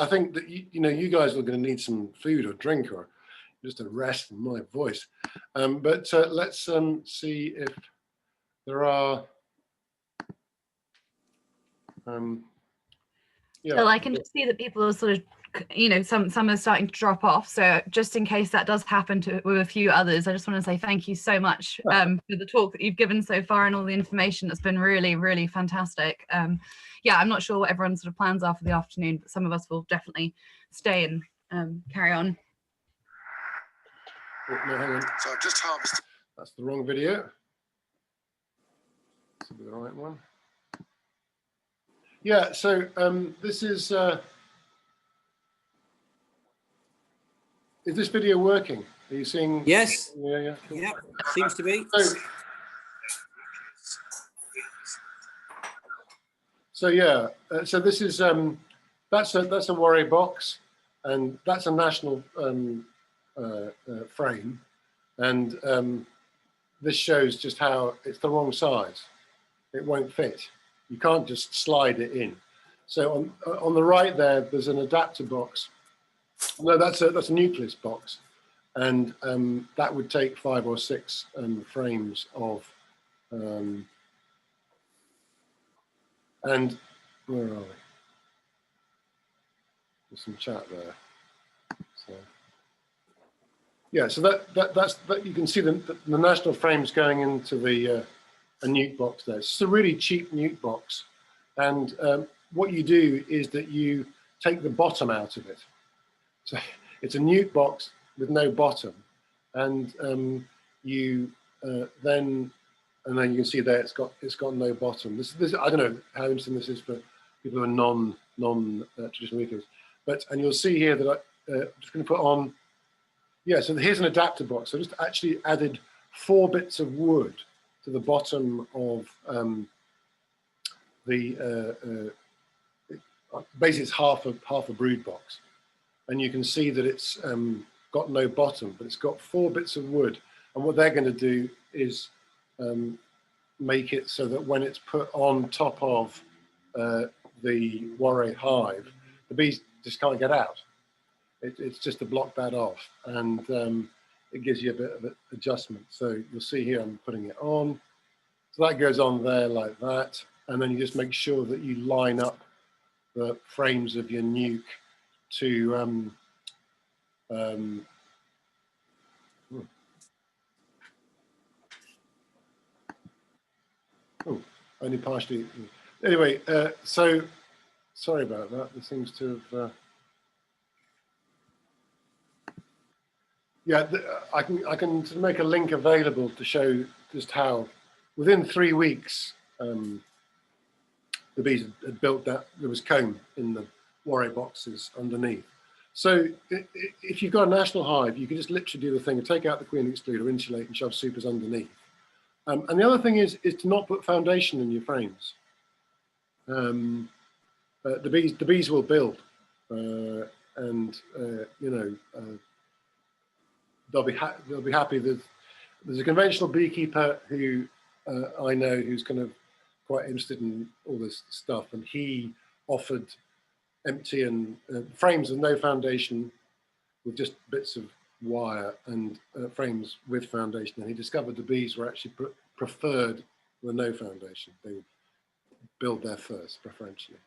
think that you guys are going to need some food or drink, or just a rest in my voice. But let's see if there are. Yeah. So I can just see that people are sort of, you know, some are starting to drop off. So just in case that does happen with a few others, I just want to say thank you so much for the talk that you've given so far and all the information. That's been really, really fantastic. Yeah, I'm not sure what everyone's sort of plans are for the afternoon, but some of us will definitely stay and carry on. Oh, no, hang on. So I've just harvested. That's the wrong video. This will be the right one. Yeah, so this is this video working? Are you seeing? Yes. Yeah. Cool. Yeah, seems to be. So yeah, so this is that's a worry box, and that's a national frame, and this shows just how it's the wrong size. It won't fit. You can't just slide it in. So on the right there's an adapter box. No, that's a nucleus box, and that would take 5 or 6 frames of. And where are we? There's some chat there. So yeah, so that's you can see the national frames going into the a nuke box there. It's a really cheap nuke box, and what you do is that you take the bottom out of it. So it's a nuke box with no bottom, and you then you can see there it's got no bottom. This I don't know how interesting this is for people who are non traditional nuclears, and you'll see here that I'm just going to put on. Yeah, so here's an adapter box. So I just actually added 4 bits of wood to the bottom of basically it's half a brood box, and you can see that it's got no bottom, but it's got 4 bits of wood. And what they're going to do is make it so that when it's put on top of the Warre hive, the bees just can't get out. It's just to block that off, and it gives you a bit of an adjustment. So you'll see here I'm putting it on. So that goes on there like that, and then you just make sure that you line up the frames of your nuke to only partially. Anyway, so sorry about that. There seems to have. Yeah, I can make a link available to show just how within 3 weeks the bees had built that. There was comb in the Warre boxes underneath. So if you've got a national hive, you can just literally do the thing and take out the queen excluder, insulate, and shove supers underneath. And the other thing is to not put foundation in your frames. The bees will build, and you know. They'll be happy that there's a conventional beekeeper who I know who's kind of quite interested in all this stuff, and he offered empty and frames with no foundation, with just bits of wire, and frames with foundation, and he discovered the bees were actually preferred with no foundation. They would build there first, preferentially.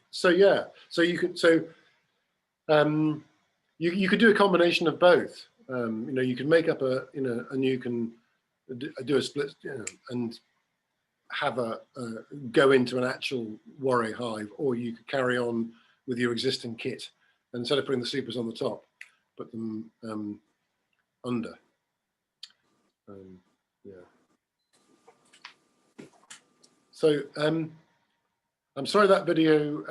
So yeah, so you could you could do a combination of both. You know, you could make up a nuke and do a split, you know, and have go into an actual Warre hive, or you could carry on with your existing kit, and instead of putting the supers on the top, put them under. Yeah. So I'm sorry that video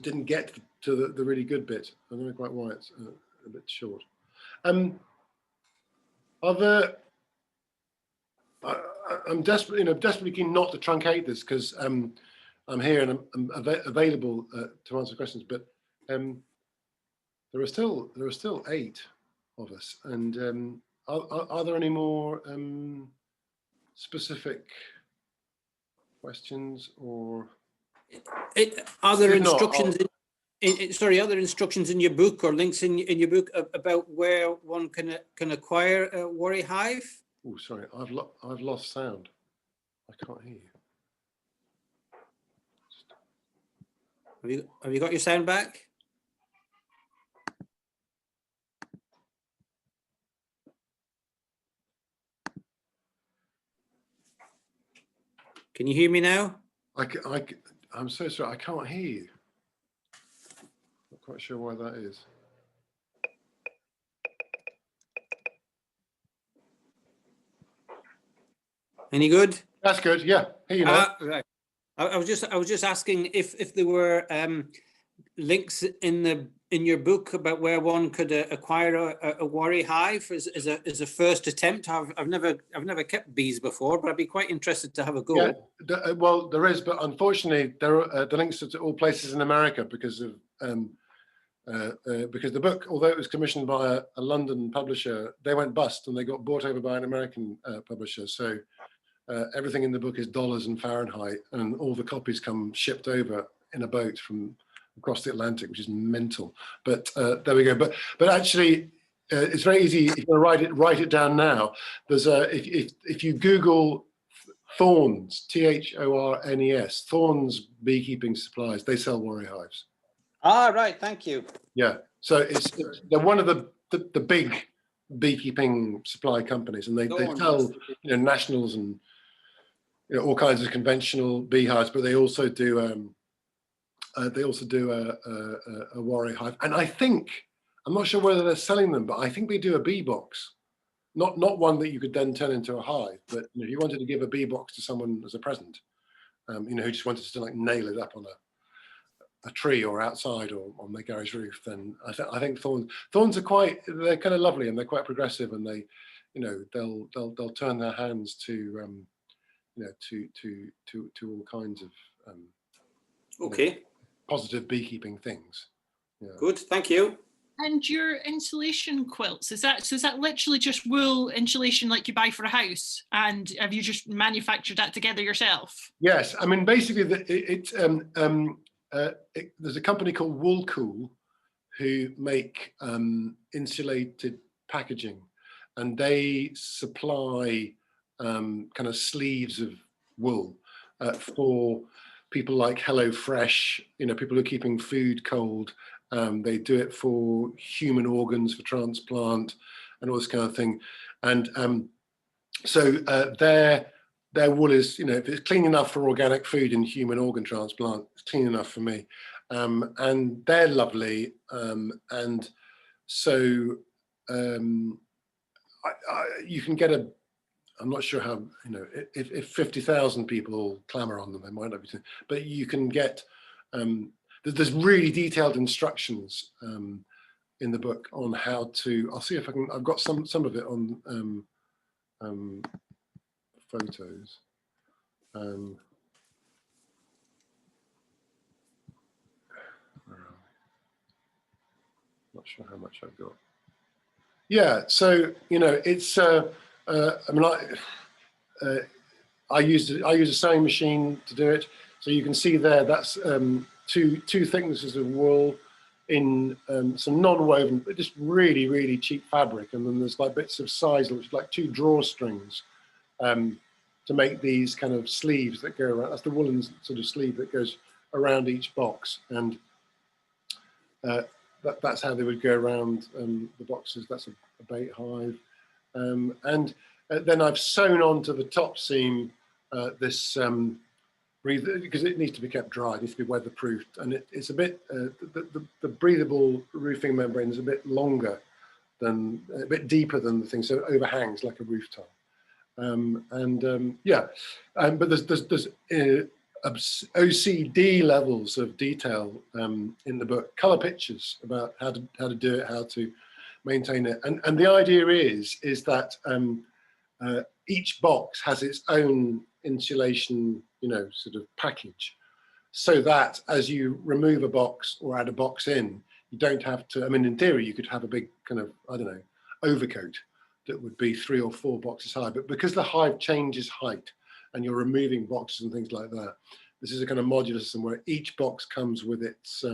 didn't get to the really good bit. I don't know quite why it's a bit short. I'm desperately keen not to truncate this, because I'm here and I'm available to answer questions. But there are still 8 of us, and are there any more specific questions, or Are there instructions? sorry, other instructions in your book or links in your book about where one can acquire a worry hive? Oh, sorry, I've lost sound. I can't hear you. Have you got your sound back? Can you hear me now? I'm so sorry, I can't hear you. Not quite sure why that is. Any good? That's good. Yeah, hear you now. Right. I was just asking if there were links in your book about where one could acquire a worry hive as a first attempt. I've never kept bees before, but I'd be quite interested to have a go. Yeah, well, there is, but unfortunately, there are the links to all places in America because of because the book, although it was commissioned by a London publisher, they went bust and they got bought over by an American publisher. So everything in the book is dollars and Fahrenheit, and all the copies come shipped over in a boat from across the Atlantic, which is mental. But there we go. But actually, it's very easy if you want to write it down now. There's if you Google Thorns, Thornes, Thorns beekeeping supplies, they sell worry hives. Ah, right. Thank you. Yeah. So they're one of the big beekeeping supply companies, and they sell nationals and all kinds of conventional beehives, but they also do a worry hive. And I think, I'm not sure whether they're selling them, but I think they do a bee box, not one that you could then turn into a hive, but if you wanted to give a bee box to someone as a present, who just wanted to like nail it up on a tree or outside or on their garage roof, then I think thorns are they're kind of lovely, and they're quite progressive, and they, they'll turn their hands to to all kinds of positive beekeeping things. Yeah. Good, thank you. And your insulation quilts, is that literally just wool insulation like you buy for a house, and have you just manufactured that together yourself? Yes, I mean basically there's a company called Woolcool who make insulated packaging, and they supply kind of sleeves of wool for people like HelloFresh, people who are keeping food cold. They do it for human organs, for transplant, and all this kind of thing. And so their wool is, if it's clean enough for organic food and human organ transplant, it's clean enough for me. And they're lovely. And so you can get I'm not sure how, if 50,000 people clamor on them, they might not be, but you can get, there's really detailed instructions in the book on how to, I'll see if I can, I've got some of it on photos. Not sure how much I've got. Yeah, so it's I mean, I use a sewing machine to do it. So you can see there that's two thicknesses of wool in some non-woven, but just really, really cheap fabric. And then there's like bits of size, which like 2 drawstrings to make these kind of sleeves that go around. That's the woolen sort of sleeve that goes around each box. And that's how they would go around the boxes. That's a bait hive. And then I've sewn onto the top seam this breather, because it needs to be kept dry, it needs to be weatherproofed, and it's a bit, the breathable roofing membrane is a bit longer than, a bit deeper than the thing, so it overhangs like a roof tile. But there's OCD levels of detail in the book, color pictures about how to do it, how to maintain it, and the idea is that each box has its own insulation, sort of package, so that as you remove a box or add a box in, you don't have to. I mean, in theory, you could have a big kind of, I don't know, overcoat that would be 3 or 4 boxes high, but because the hive changes height and you're removing boxes and things like that, this is a kind of modular system where each box comes with its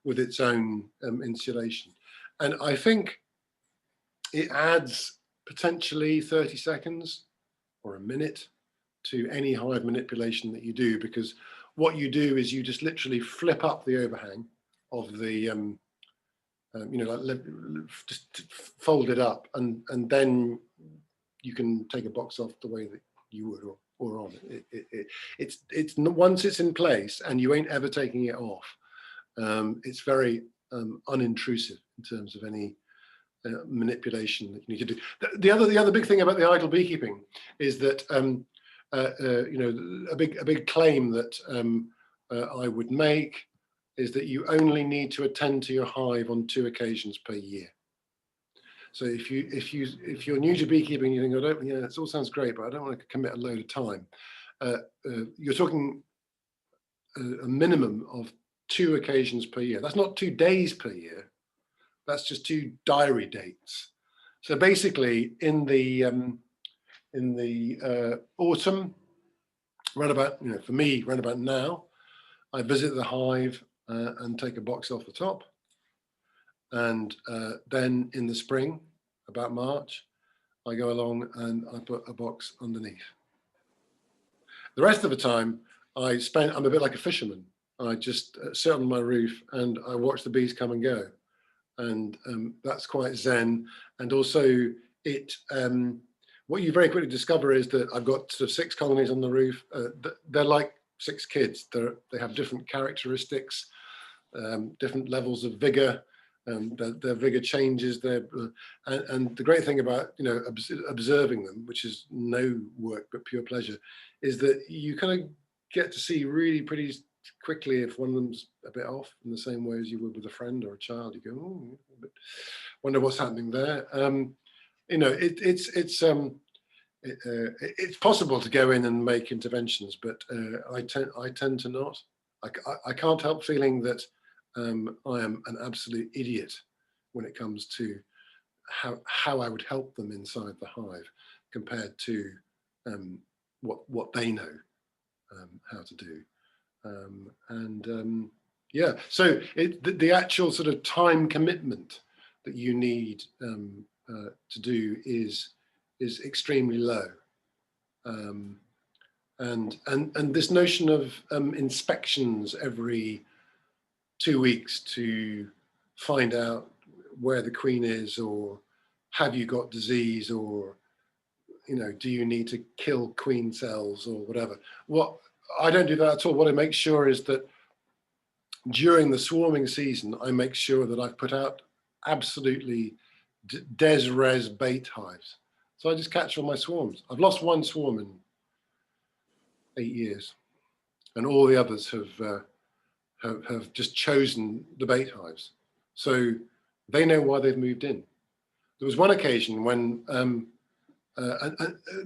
with its own insulation. And I think it adds potentially 30 seconds or a minute to any hive manipulation that you do, because what you do is you just literally flip up the overhang of the, you know, like just fold it up, and then you can take a box off the way that you would, or on it. It's once it's in place and you ain't ever taking it off. It's very unintrusive in terms of any manipulation that you need to do. The other big thing about the idle beekeeping is that you know, a big claim that I would make is that you only need to attend to your hive on 2 occasions per year. So if you're new to beekeeping, you think, I don't, yeah, it all sounds great, but I don't want to commit a load of time. You're talking a minimum of 2 occasions per year. That's not 2 days per year. That's just 2 diary dates. So basically, in the autumn, round about, you know, for me, round about now, I visit the hive and take a box off the top. And then in the spring, about March, I go along and I put a box underneath. The rest of the time, I'm a bit like a fisherman. I just sit on my roof and I watch the bees come and go. And that's quite zen. And also what you very quickly discover is that I've got sort of 6 colonies on the roof. They're like 6 kids. They have different characteristics, different levels of vigor. Their vigor changes. And the great thing about, you know, observing them, which is no work but pure pleasure, is that you kind of get to see really pretty quickly if one of them's a bit off, in the same way as you would with a friend or a child. You go, oh, but wonder what's happening there. You know, it's possible to go in and make interventions, but I tend to not. I can't help feeling that I am an absolute idiot when it comes to how I would help them inside the hive compared to what they know how to do. Yeah, so the actual sort of time commitment that you need to do is extremely low. And this notion of inspections every 2 weeks to find out where the queen is, or have you got disease, or, you know, do you need to kill queen cells or whatever. I don't do that at all. What I make sure is that during the swarming season, I make sure that I've put out absolutely des res bait hives. So I just catch all my swarms. I've lost 1 swarm in 8 years, and all the others have just chosen the bait hives. So they know why they've moved in. There was one occasion when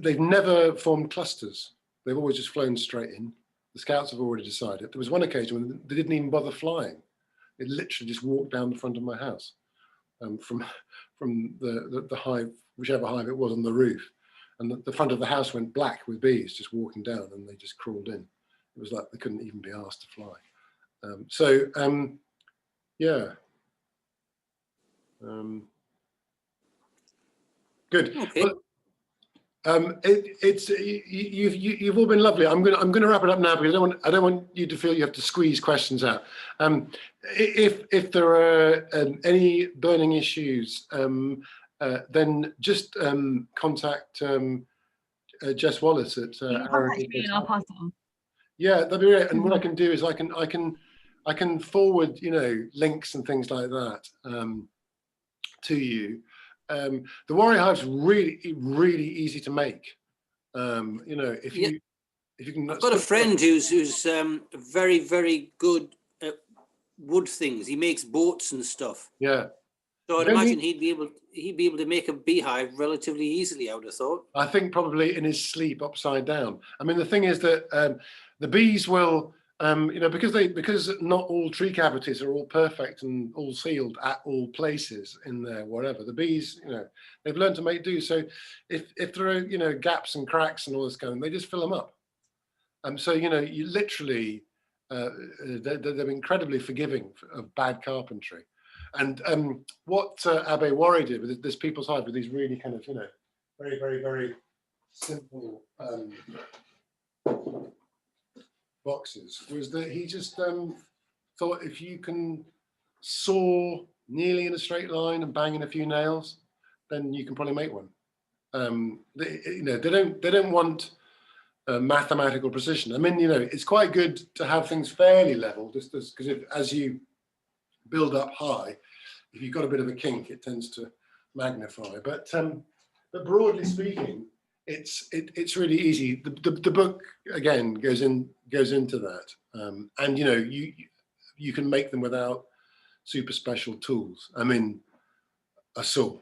they've never formed clusters. They've always just flown straight in. The scouts have already decided. There was one occasion when they didn't even bother flying. They literally just walked down the front of my house from the hive, whichever hive it was on the roof. And the front of the house went black with bees just walking down, and they just crawled in. It was like they couldn't even be asked to fly. Yeah. Good. Okay. Well, you've all been lovely. I'm gonna wrap it up now, because I don't want you to feel you have to squeeze questions out. If there are any burning issues, then just contact Jess Wallace at Arran. I'll pass it on. Yeah, that'd be great. And what I can do is I can forward, you know, links and things like that to you. The warrior hive's really easy to make. You know, if you can. I've got a friend who's very good at wood things. He makes boats and stuff. Yeah. So I'd imagine he'd be able to make a beehive relatively easily, I would have thought. I think probably in his sleep, upside down. I mean, the thing is that the bees will, you know, because not all tree cavities are all perfect and all sealed at all places in there, whatever. The bees, you know, they've learned to make do. So if there are, you know, gaps and cracks and all this kind of, they just fill them up. So, you know, you literally they're incredibly forgiving of bad carpentry. And what Abbe Warry did with this People's Hive, with these really kind of, you know, very, very, very simple boxes, was that he just thought, if you can saw nearly in a straight line and bang in a few nails, then you can probably make one. You know, they don't want mathematical precision. I mean, you know, it's quite good to have things fairly level, just because as you build up high, if you've got a bit of a kink, it tends to magnify. But broadly speaking, it's really easy. The book again goes into that, and you know, you can make them without super special tools. I mean, a saw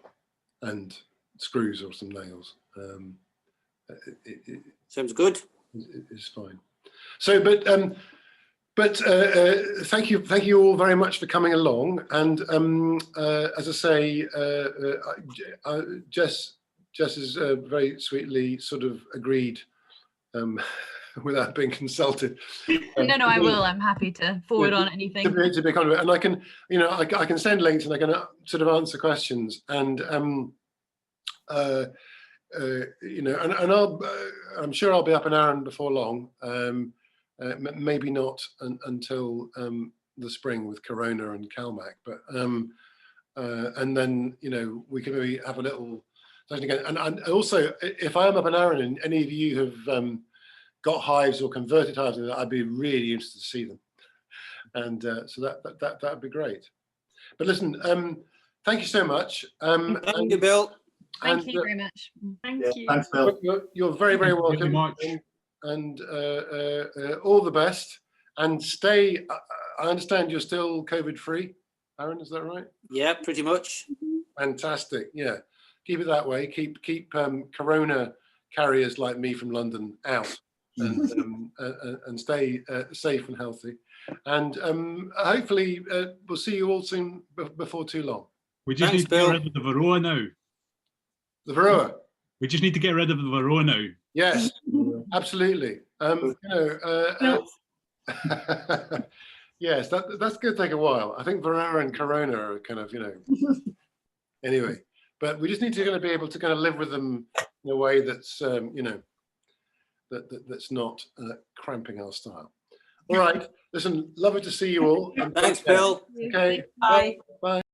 and screws or some nails. Sounds good. It's fine. So, but thank you all very much for coming along. And as I say, Jess has very sweetly sort of agreed without being consulted. No, I will. I'm happy to forward on anything. To be kind of, and I can, you know, I can send links and I can sort of answer questions, and you know, and I'm sure I'll be up in Arran before long. Maybe not until the spring with Corona and Calmac, but and then, you know, we can maybe have a little session again. And also, if I am up in Arran and any of you have got hives or converted hives, I'd be really interested to see them. And so that'd be great. But listen, thank you so much. Thank you, Bill. Thank you very much. Thank you. Thanks, Bill. You're very, very Thank you very welcome. much. And all the best. And stay. I understand you're still COVID free, Aaron. Is that right? Yeah, pretty much. Fantastic. Yeah, keep it that way. Keep Corona carriers like me from London out, and stay safe and healthy. And hopefully we'll see you all soon before too long. We just Thanks, need to Bill. get rid of the Varroa now. The Varroa. We just need to get rid of the Varroa now. Yes, absolutely. You know, yes, that's going to take a while. I think Varroa and Corona are kind of, you know, anyway. But we just need to kind of be able to kind of live with them in a way that's, you know, that's not cramping our style. All right. Listen, lovely to see you all. Thanks, Bill. Okay. Bye. Bye.